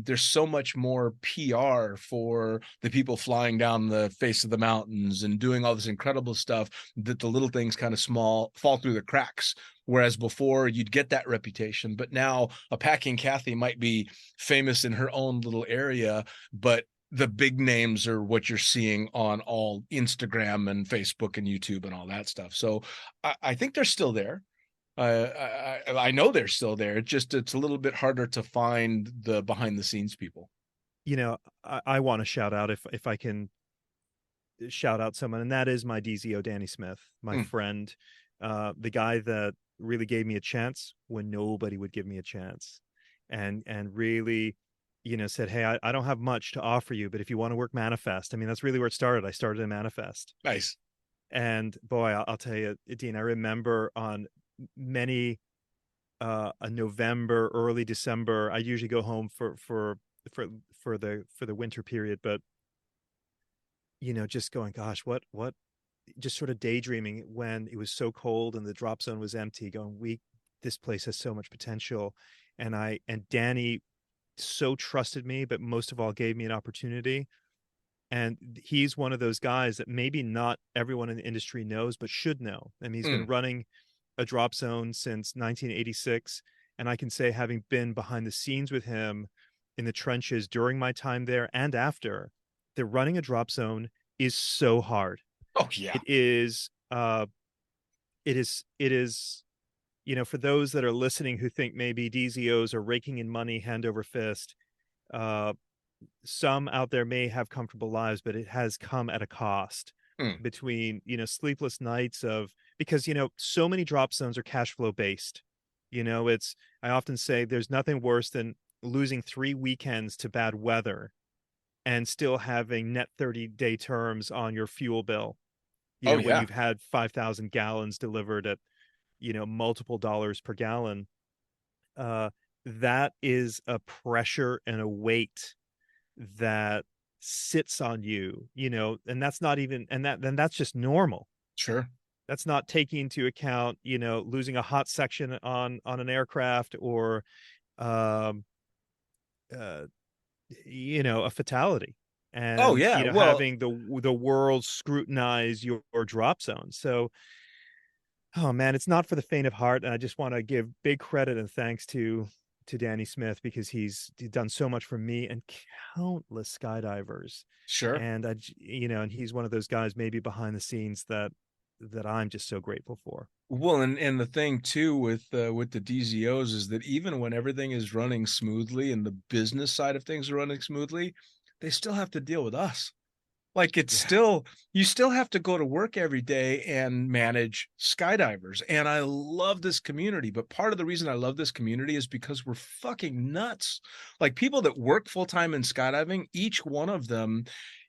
Speaker 3: there's so much more PR for the people flying down the face of the mountains and doing all this incredible stuff that the little things kind of fall through the cracks. Whereas before you'd get that reputation, but now a Packing Kathy might be famous in her own little area, but the big names are what you're seeing on all Instagram and Facebook and YouTube and all that stuff. So I think they're still there. I know they're still there. It's a little bit harder to find the behind the scenes people.
Speaker 5: I want to shout out if I can shout out someone, and that is my DZO Danny Smith, my friend, the guy that really gave me a chance when nobody would give me a chance, and really, said, hey, I don't have much to offer you, but if you want to work Manifest, I mean, that's really where it started. I started in Manifest.
Speaker 3: Nice.
Speaker 5: And boy, I'll tell you, Dean, I remember on many a November, early December, I usually go home for the winter period, but just going, gosh, what, just sort of daydreaming when it was so cold and the drop zone was empty, going, this place has so much potential. And Danny so trusted me, but most of all gave me an opportunity. And he's one of those guys that maybe not everyone in the industry knows, but should know. I mean, he's been running a drop zone since 1986. And I can say, having been behind the scenes with him in the trenches during my time there and after, that running a drop zone is so hard.
Speaker 3: Oh yeah.
Speaker 5: It is, for those that are listening who think maybe DZOs are raking in money hand over fist, some out there may have comfortable lives, but it has come at a cost between, sleepless nights because, so many drop zones are cash flow based. I often say there's nothing worse than losing 3 weekends to bad weather and still having net 30-day terms on your fuel bill. When you've had 5,000 gallons delivered at, multiple dollars per gallon. That is a pressure and a weight that sits on you, and that's not even, and that's just normal.
Speaker 3: Sure.
Speaker 5: That's not taking into account, losing a hot section on an aircraft or, a fatality. And, having the world scrutinize your drop zone. So, oh man, it's not for the faint of heart. And I just want to give big credit and thanks to Danny Smith, because he's done so much for me and countless skydivers.
Speaker 3: Sure.
Speaker 5: And and he's one of those guys maybe behind the scenes that I'm just so grateful for.
Speaker 3: Well, and the thing too with the DZOs is that even when everything is running smoothly and the business side of things are running smoothly, they still have to deal with us. Like you still have to go to work every day and manage skydivers. And I love this community, but part of the reason I love this community is because we're fucking nuts. Like people that work full-time in skydiving, each one of them,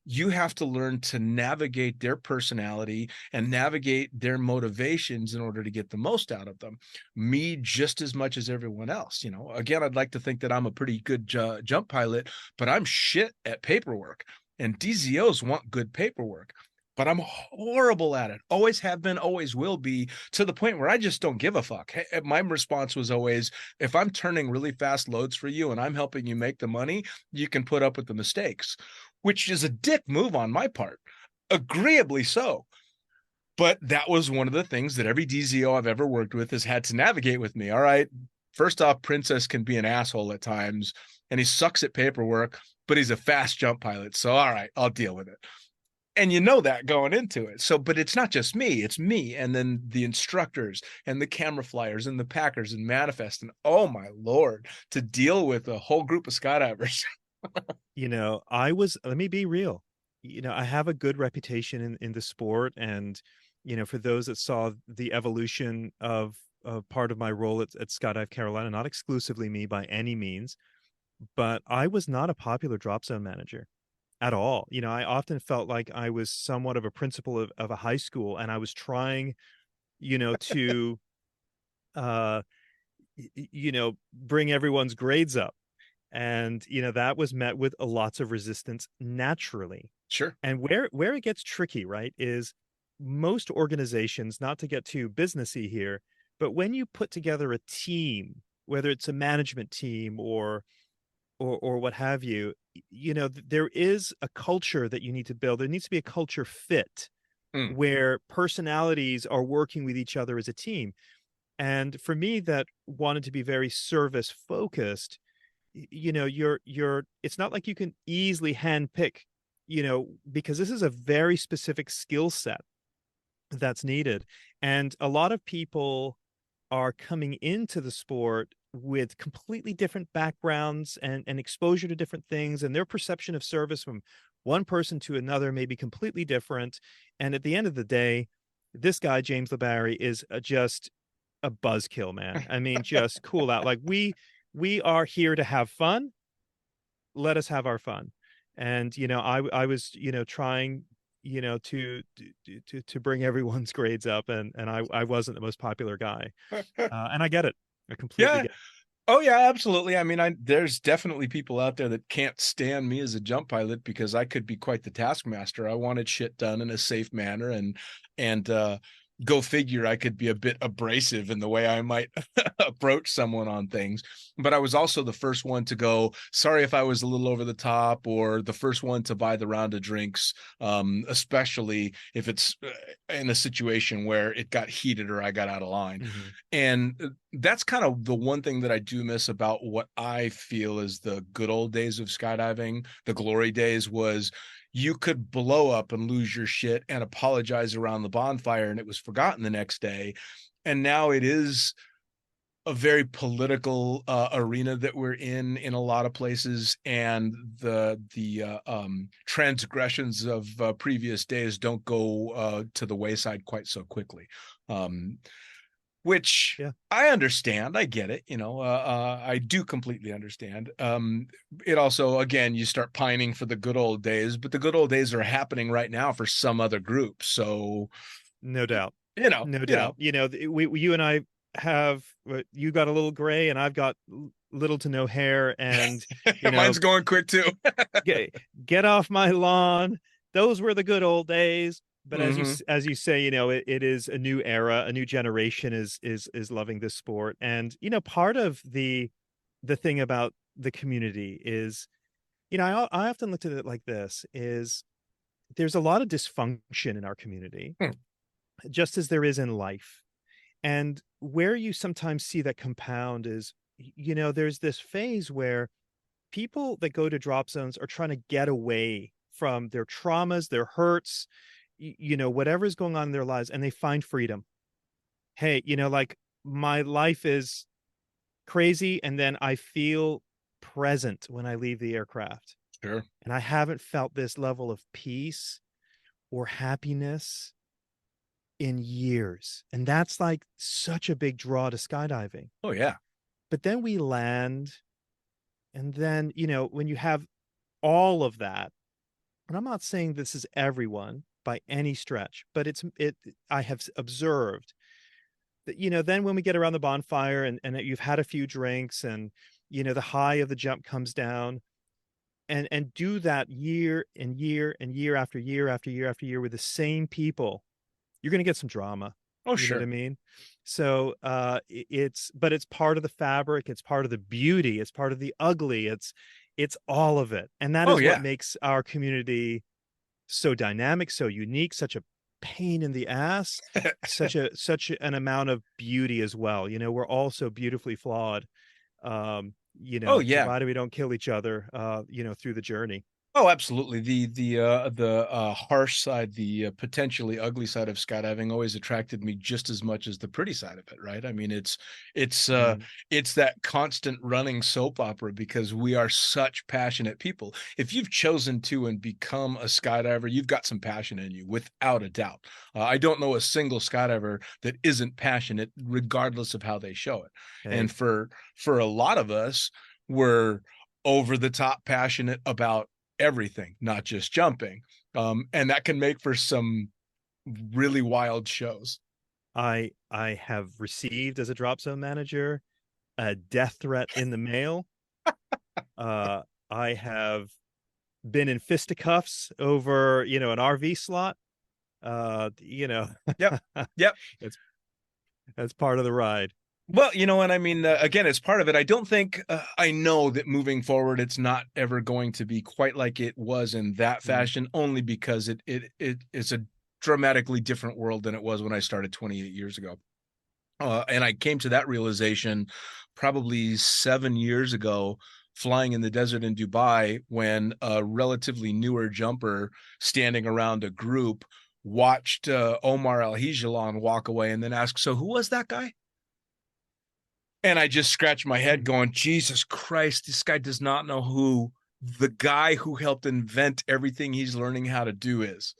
Speaker 3: you have to learn to navigate their personality and navigate their motivations in order to get the most out of them. Me just as much as everyone else. Again, I'd like to think that I'm a pretty good jump pilot, but I'm shit at paperwork. And DZOs want good paperwork, but I'm horrible at it. Always have been, always will be, to the point where I just don't give a fuck. My response was always, if I'm turning really fast loads for you and I'm helping you make the money, you can put up with the mistakes, which is a dick move on my part, agreeably so. But that was one of the things that every DZO I've ever worked with has had to navigate with me. All right, first off, Princess can be an asshole at times, and he sucks at paperwork, but he's a fast jump pilot. So, all right, I'll deal with it. And that going into it. So, but it's not just me, it's me. And then the instructors and the camera flyers and the packers and Manifest. And oh my Lord, to deal with a whole group of skydivers.
Speaker 5: Let me be real. I have a good reputation in the sport. And, for those that saw the evolution of part of my role at Skydive Carolina, not exclusively me by any means, but I was not a popular drop zone manager at all. I often felt like I was somewhat of a principal of a high school, and I was trying, to, bring everyone's grades up. And, that was met with lots of resistance naturally.
Speaker 3: Sure.
Speaker 5: And where it gets tricky, right, is most organizations, not to get too businessy here, but when you put together a team, whether it's a management team or what have you, there is a culture that you need to build. There needs to be a culture fit where personalities are working with each other as a team. And for me, that wanted to be very service focused, it's not like you can easily handpick, because this is a very specific skill set that's needed. And a lot of people are coming into the sport with completely different backgrounds and exposure to different things, and their perception of service from one person to another may be completely different. And at the end of the day, this guy, James La Barrie, is just a buzzkill, man. I mean, just cool out. Like we are here to have fun. Let us have our fun. And I was trying to bring everyone's grades up, and I wasn't the most popular guy, and I get it. I completely
Speaker 3: Yeah.
Speaker 5: get it.
Speaker 3: Oh yeah, absolutely. I mean, there's definitely people out there that can't stand me as a jump pilot because I could be quite the taskmaster. I wanted shit done in a safe manner, and go figure, I could be a bit abrasive in the way I might approach someone on things. But I was also the first one to go, sorry if I was a little over the top, or the first one to buy the round of drinks, especially if it's in a situation where it got heated or I got out of line.
Speaker 5: Mm-hmm.
Speaker 3: And that's kind of the one thing that I do miss about what I feel is the good old days of skydiving. The glory days was you could blow up and lose your shit and apologize around the bonfire, and it was forgotten the next day. And now it is a very political arena that we're in a lot of places, and the transgressions of previous days don't go to the wayside quite so quickly. Which I understand. I get it. I do completely understand. It also, again, you start pining for the good old days, but the good old days are happening right now for some other group. So
Speaker 5: No doubt.
Speaker 3: no
Speaker 5: doubt. You and I have, you got a little gray and I've got little to no hair, and
Speaker 3: mine's going quick too.
Speaker 5: get off my lawn. Those were the good old days. But
Speaker 3: Mm-hmm.
Speaker 5: as you say, it is a new era. A new generation is loving this sport. And part of the thing about the community is, I often looked at it like this: is there's a lot of dysfunction in our community, just as there is in life. And where you sometimes see that compound is, there's this phase where people that go to drop zones are trying to get away from their traumas, their hurts, whatever's going on in their lives, and they find freedom. Hey, like, my life is crazy, and then I feel present when I leave the aircraft.
Speaker 3: Sure.
Speaker 5: And I haven't felt this level of peace or happiness in years. And that's like such a big draw to skydiving.
Speaker 3: Oh yeah.
Speaker 5: But then we land, and then, when you have all of that, and I'm not saying this is everyone by any stretch, but I have observed that, then when we get around the bonfire and you've had a few drinks, and, the high of the jump comes down, and do that year and year and year after year after year after year with the same people, you're going to get some drama.
Speaker 3: Oh,
Speaker 5: You know
Speaker 3: sure.
Speaker 5: what I mean? So but it's part of the fabric. It's part of the beauty. It's part of the ugly. It's all of it. And that
Speaker 3: Oh,
Speaker 5: is
Speaker 3: yeah.
Speaker 5: what makes our community so dynamic, so unique, such a pain in the ass, such an amount of beauty as well. We're all so beautifully flawed.
Speaker 3: Oh, yeah.
Speaker 5: Provided we don't kill each other, through the journey.
Speaker 3: Oh, absolutely. The harsh side, the potentially ugly side of skydiving always attracted me just as much as the pretty side of it, right? I mean, it's that constant running soap opera because we are such passionate people. If you've chosen to and become a skydiver, you've got some passion in you, without a doubt. I don't know a single skydiver that isn't passionate, regardless of how they show it.
Speaker 5: Hey.
Speaker 3: And for a lot of us, we're over the top passionate about everything, not just jumping, and that can make for some really wild shows.
Speaker 5: I have received, as a drop zone manager, a death threat in the mail. I have been in fisticuffs over an RV slot.
Speaker 3: Yep.
Speaker 5: That's part of the ride.
Speaker 3: Well, and I mean, again, it's part of it. I don't think, I know that moving forward, it's not ever going to be quite like it was in that fashion, only because it is a dramatically different world than it was when I started 28 years ago. And I came to that realization probably 7 years ago, flying in the desert in Dubai, when a relatively newer jumper standing around a group watched Omar Al-Hijalan walk away and then asked, "So who was that guy?" And I just scratched my head going, Jesus Christ, this guy does not know who the guy who helped invent everything he's learning how to do is.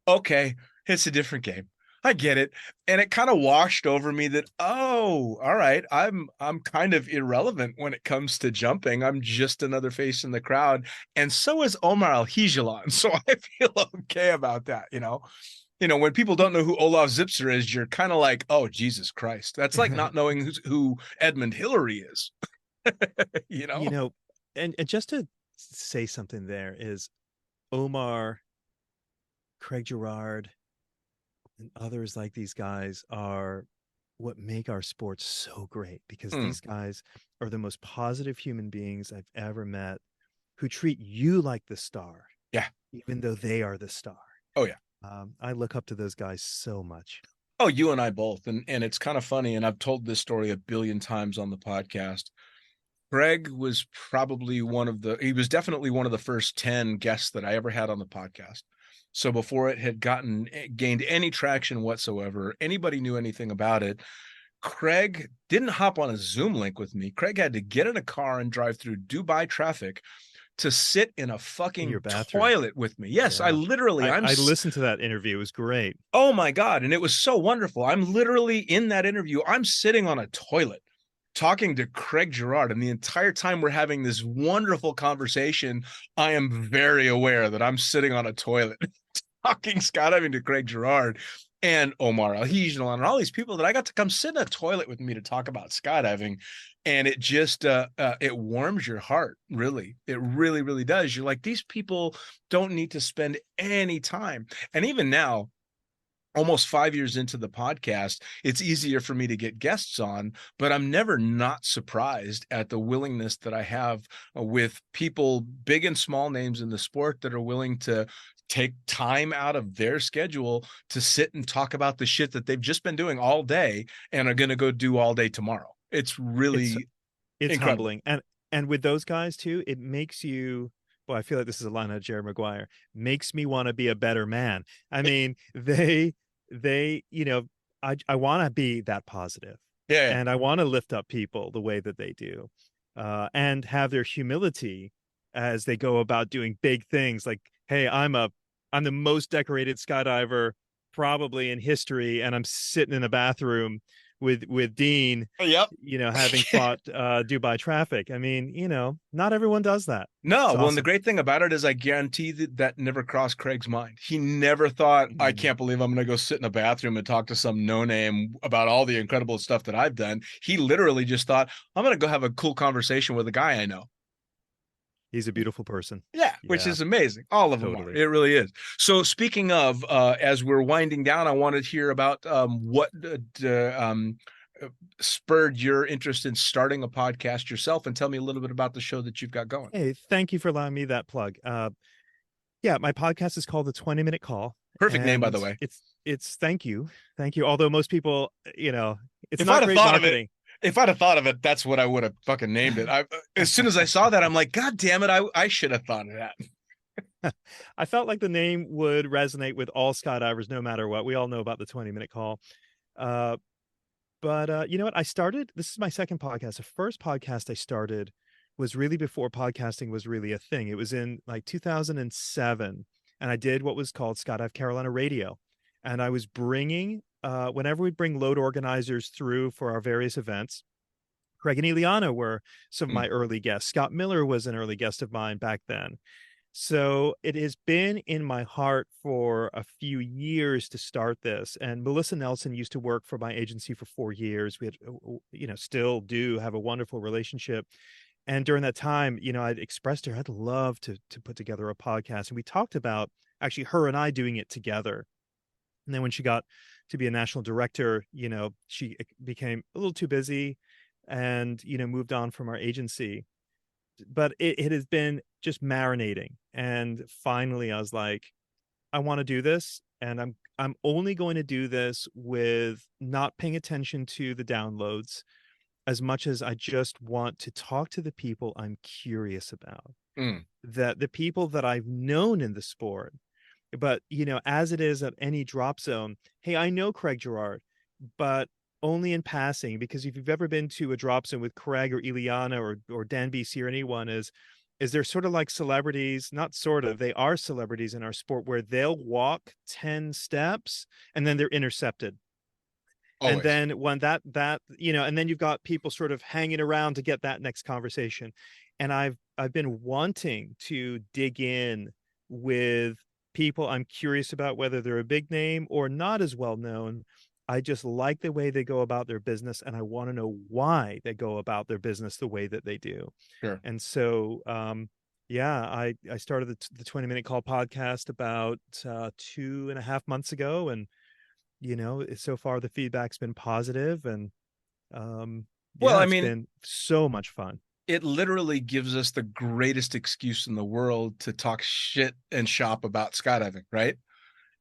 Speaker 3: Okay, it's a different game. I get it. And it kind of washed over me that, oh, all right, I'm kind of irrelevant when it comes to jumping. I'm just another face in the crowd. And so is Omar Al-Hijalan. So I feel okay about that, you know. You know, when people don't know who Olaf Zipser is, you're kind of like, oh, Jesus Christ. That's like not knowing who Edmund Hillary is. You know?
Speaker 5: You know, and just to say something there is Omar, Craig Girard, and others like these guys are what make our sport so great, because these guys are the most positive human beings I've ever met, who treat you like the star.
Speaker 3: Yeah.
Speaker 5: Even though they are the star.
Speaker 3: Oh, yeah.
Speaker 5: I look up to those guys so much.
Speaker 3: Oh, you and I both. And it's kind of funny. And I've told this story a billion times on the podcast. Greg was probably he was definitely one of the first 10 guests that I ever had on the podcast. So before it had gained any traction whatsoever, anybody knew anything about it, Craig didn't hop on a Zoom link with me. Craig had to get in a car and drive through Dubai traffic to sit in a fucking toilet with me. Yes, yeah.
Speaker 5: I listened to that interview. It was great.
Speaker 3: Oh my God. And it was so wonderful. I'm literally in that interview. I'm sitting on a toilet talking to Craig Girard. And the entire time we're having this wonderful conversation, I am very aware that I'm sitting on a toilet talking skydiving to Craig Girard and Omar Al-Hijalan and all these people that I got to come sit in a toilet with me to talk about skydiving. And it just, it warms your heart, really. It really, really does. You're like, these people don't need to spend any time. And even now, almost 5 years into the podcast, it's easier for me to get guests on, but I'm never not surprised at the willingness that I have with people, big and small names in the sport, that are willing to take time out of their schedule to sit and talk about the shit that they've just been doing all day and are going to go do all day tomorrow. It's really,
Speaker 5: it's humbling. And with those guys too, it makes you, well, I feel like this is a line of Jerry Maguire, makes me want to be a better man. I mean, they, you know, I want to be that positive.
Speaker 3: Yeah.
Speaker 5: And I want to lift up people the way that they do, and have their humility as they go about doing big things. Like, hey, I'm the most decorated skydiver probably in history, and I'm sitting in a bathroom with Dean,
Speaker 3: yep,
Speaker 5: you know, having fought Dubai traffic. I mean, you know, not everyone does that.
Speaker 3: No, well, and the great thing about it is I guarantee that never crossed Craig's mind. He never thought, I can't believe I'm going to go sit in a bathroom and talk to some no-name about all the incredible stuff that I've done. He literally just thought, I'm going to go have a cool conversation with a guy I know.
Speaker 5: He's a beautiful person.
Speaker 3: Yeah, which is amazing. All of them are. It really is. So speaking of, as we're winding down, I wanted to hear about what spurred your interest in starting a podcast yourself, and tell me a little bit about the show that you've got going.
Speaker 5: Hey, thank you for allowing me that plug. Yeah, my podcast is called The 20-Minute Call.
Speaker 3: Perfect name, by the way.
Speaker 5: It's thank you. Although most people, you know, it's
Speaker 3: if
Speaker 5: not
Speaker 3: I'd
Speaker 5: great
Speaker 3: have thought
Speaker 5: marketing.
Speaker 3: Of it, if I'd have thought of it, that's what I would have fucking named it. As soon as I saw that, I'm like, God damn it, I should have thought of that.
Speaker 5: I felt like the name would resonate with all skydivers, no matter what. We all know about the 20-minute call. But you know what? This is my second podcast. The first podcast I started was really before podcasting was really a thing. It was in like 2007. And I did what was called Skydive Carolina Radio. And I was bringing, whenever we'd bring load organizers through for our various events, Craig and Ileana were some of my early guests. Scott Miller was an early guest of mine back then. So it has been in my heart for a few years to start this. And Melissa Nelson used to work for my agency for 4 years. We had, you know, still do have a wonderful relationship. And during that time, you know, I'd expressed to her, I'd love to put together a podcast. And we talked about actually her and I doing it together. And then when she got to be a national director, you know, she became a little too busy and, you know, moved on from our agency. But it has been just marinating. And finally, I was like, I want to do this. And I'm only going to do this with not paying attention to the downloads as much as I just want to talk to the people I'm curious about, that the people that I've known in the sport. But, you know, as it is at any drop zone, hey, I know Craig Girard, but only in passing, because if you've ever been to a drop zone with Craig or Ileana or Dan BC or anyone, is they're sort of like celebrities, not sort of, they are celebrities in our sport, where they'll walk 10 steps and then they're intercepted. And
Speaker 3: Always.
Speaker 5: then when that and then you've got people sort of hanging around to get that next conversation. And I've been wanting to dig in with people I'm curious about, whether they're a big name or not as well known. I just like the way they go about their business, and I want to know why they go about their business the way that they do.
Speaker 3: Sure.
Speaker 5: And so, yeah, I started the 20-minute call podcast about 2.5 months ago, and so far the feedback's been positive, and
Speaker 3: Well,
Speaker 5: yeah,
Speaker 3: I
Speaker 5: it's
Speaker 3: mean,
Speaker 5: been so much fun.
Speaker 3: it literally gives us the greatest excuse in the world to talk shit and shop about skydiving, right?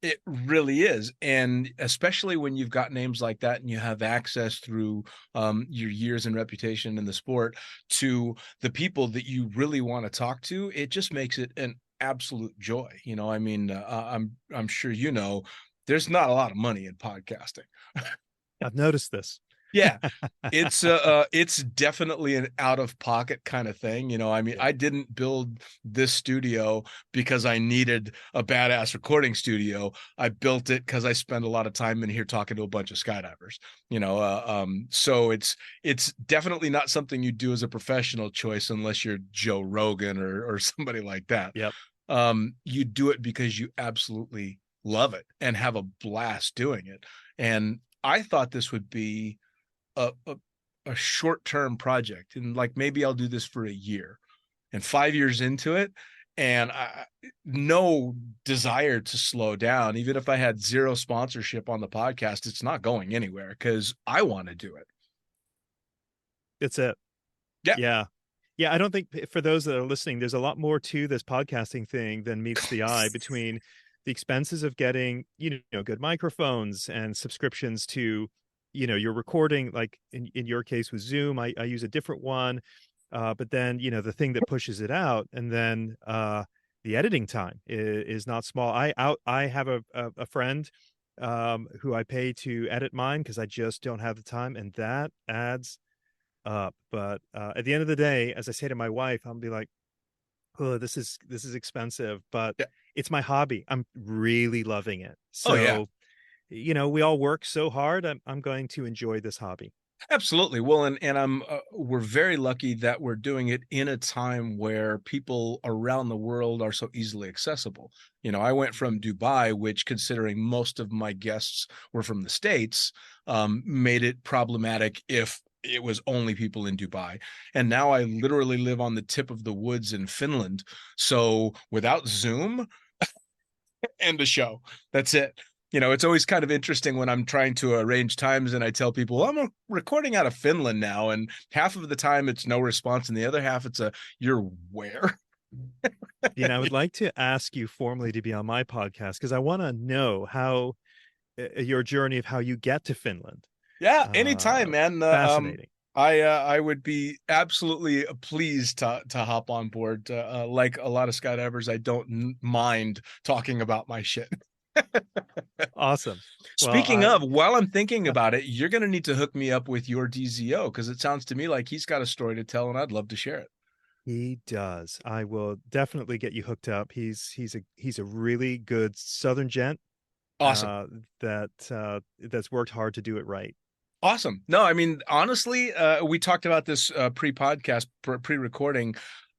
Speaker 3: It really is. And especially when you've got names like that and you have access through your years and reputation in the sport to the people that you really want to talk to, it just makes it an absolute joy. I mean, I'm sure there's not a lot of money in podcasting.
Speaker 5: I've noticed this.
Speaker 3: Yeah, it's definitely an out of pocket kind of thing. I mean,
Speaker 5: Yeah.
Speaker 3: I didn't build this studio because I needed a badass recording studio. I built it because I spend a lot of time in here talking to a bunch of skydivers. So it's definitely not something you do as a professional choice unless you're Joe Rogan or somebody like that.
Speaker 5: Yep.
Speaker 3: You do it because you absolutely love it and have a blast doing it. And I thought this would be a short-term project, and like maybe I'll do this for a year, and 5 years into it, and no desire to slow down. Even if I had zero sponsorship on the podcast, it's not going anywhere because I want to do it.
Speaker 5: It's it.
Speaker 3: Yeah.
Speaker 5: Yeah, I don't think, for those that are listening, there's a lot more to this podcasting thing than meets the eye, between the expenses of getting good microphones and subscriptions to your recording, like in your case with Zoom. I use a different one, but then the thing that pushes it out, and then the editing time is not small. I have a friend who I pay to edit mine because I just don't have the time, and that adds up. But at the end of the day, as I say to my wife, I'll be like, oh, this is expensive, but
Speaker 3: Yeah.
Speaker 5: it's my hobby. I'm really loving it.
Speaker 3: Oh, yeah.
Speaker 5: So we all work so hard. I'm going to enjoy this hobby.
Speaker 3: Absolutely. Well, and we're very lucky that we're doing it in a time where people around the world are so easily accessible. I went from Dubai, which, considering most of my guests were from the States, made it problematic if it was only people in Dubai. And now I literally live on the tip of the woods in Finland. So without Zoom, end the show. That's it. It's always kind of interesting when I'm trying to arrange times and I tell people, well, I'm recording out of Finland now. And half of the time it's no response. And the other half it's you're where?
Speaker 5: I would like to ask you formally to be on my podcast, because I want to know how your journey of how you get to Finland.
Speaker 3: Yeah, anytime, man.
Speaker 5: Fascinating.
Speaker 3: I would be absolutely pleased to hop on board. Like a lot of skydivers, I don't mind talking about my shit.
Speaker 5: Awesome.
Speaker 3: Speaking of, while I'm thinking about it, you're going to need to hook me up with your DZO, because it sounds to me like he's got a story to tell, and I'd love to share it.
Speaker 5: He does. I will definitely get you hooked up. He's a really good Southern gent.
Speaker 3: Awesome.
Speaker 5: That's worked hard to do it right.
Speaker 3: Awesome. No, I mean, honestly, we talked about this pre-podcast, pre-recording.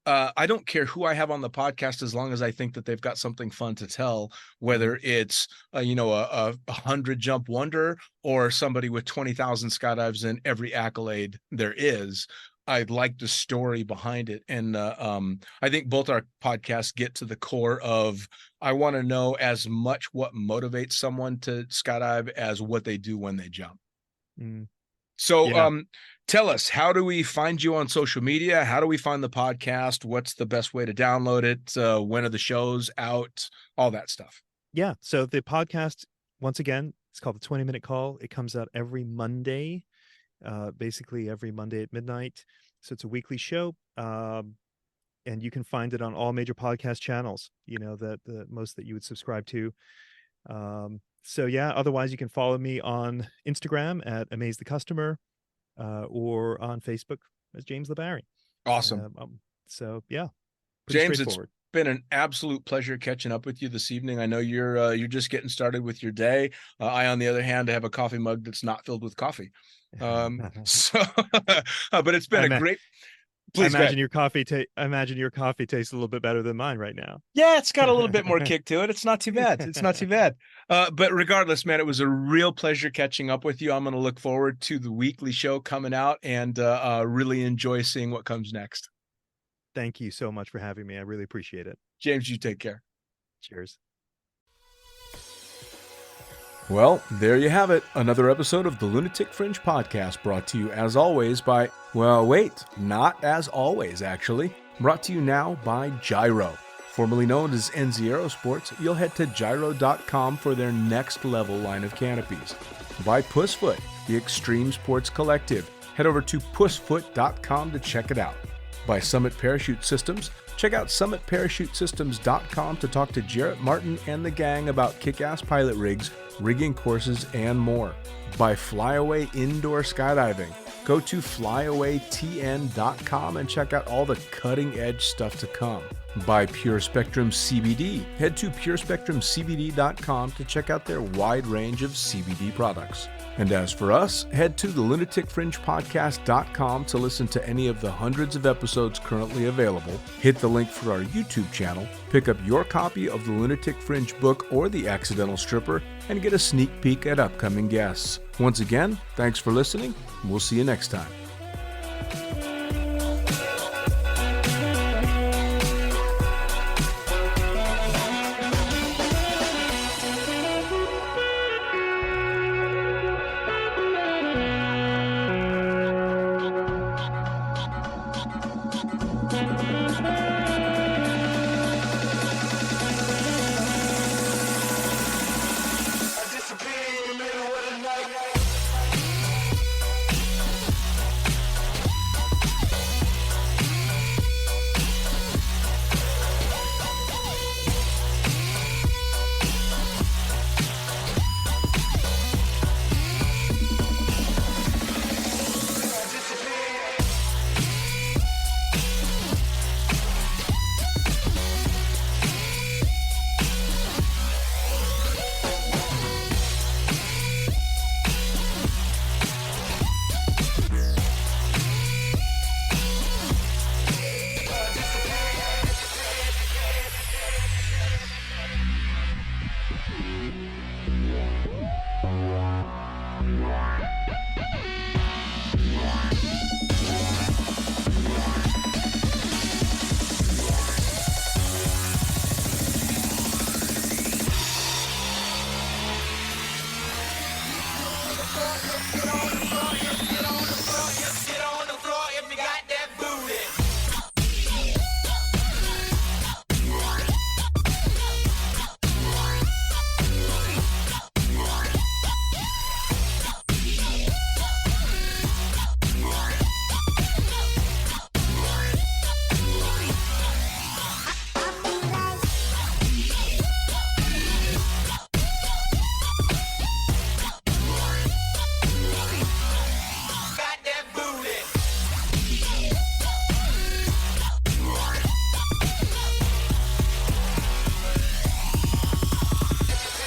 Speaker 3: I don't care who I have on the podcast, as long as I think that they've got something fun to tell, whether it's, a 100 jump wonder or somebody with 20,000 skydives and every accolade there is. I like the story behind it. And I think both our podcasts get to the core of, I want to know as much what motivates someone to skydive as what they do when they jump. So
Speaker 5: Yeah.
Speaker 3: Tell us, how do we find you on social media? How do we find the podcast? What's the best way to download it? When are the shows out? All that stuff.
Speaker 5: Yeah. So the podcast, once again, it's called the 20-minute call. It comes out every Monday, basically every Monday at midnight. So it's a weekly show. And you can find it on all major podcast channels, that most that you would subscribe to. So yeah, otherwise you can follow me on Instagram at Amaze the Customer, or on Facebook as James La Barrie.
Speaker 6: Awesome.
Speaker 5: So yeah, pretty
Speaker 6: James, it's
Speaker 5: straightforward.
Speaker 6: been an absolute pleasure catching up with you this evening. I know you're just getting started with your day. I, on the other hand, have a coffee mug that's not filled with coffee. So, but it's been a great. Please,
Speaker 5: I imagine your coffee tastes a little bit better than mine right now.
Speaker 6: Yeah, it's got a little bit more kick to it. It's not too bad. It's not too bad. But regardless, man, it was a real pleasure catching up with you. I'm going to look forward to the weekly show coming out and really enjoy seeing what comes next.
Speaker 5: Thank you so much for having me. I really appreciate it.
Speaker 6: James, you take care.
Speaker 5: Cheers.
Speaker 3: Well, there you have it. Another episode of the Lunatic Fringe podcast, brought to you as always by, well, wait, not as always, actually. Brought to you now by Gyro. Formerly known as NZ Aerosports, you'll head to gyro.com for their next level line of canopies. By Pussfoot, the Extreme Sports Collective. Head over to pussfoot.com to check it out. By Summit Parachute Systems, check out summitparachutesystems.com to talk to Jarrett Martin and the gang about kick-ass pilot rigs, rigging courses, and more. By Flyaway Indoor Skydiving, go to flyawaytn.com and check out all the cutting-edge stuff to come. By Pure Spectrum CBD, head to purespectrumcbd.com to check out their wide range of CBD products. And as for us, head to the lunaticfringepodcast.com to listen to any of the hundreds of episodes currently available, hit the link for our YouTube channel, pick up your copy of the Lunatic Fringe book or The Accidental Stripper, and get a sneak peek at upcoming guests. Once again, thanks for listening, and we'll see you next time.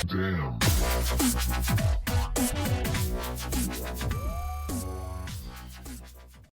Speaker 4: Damn.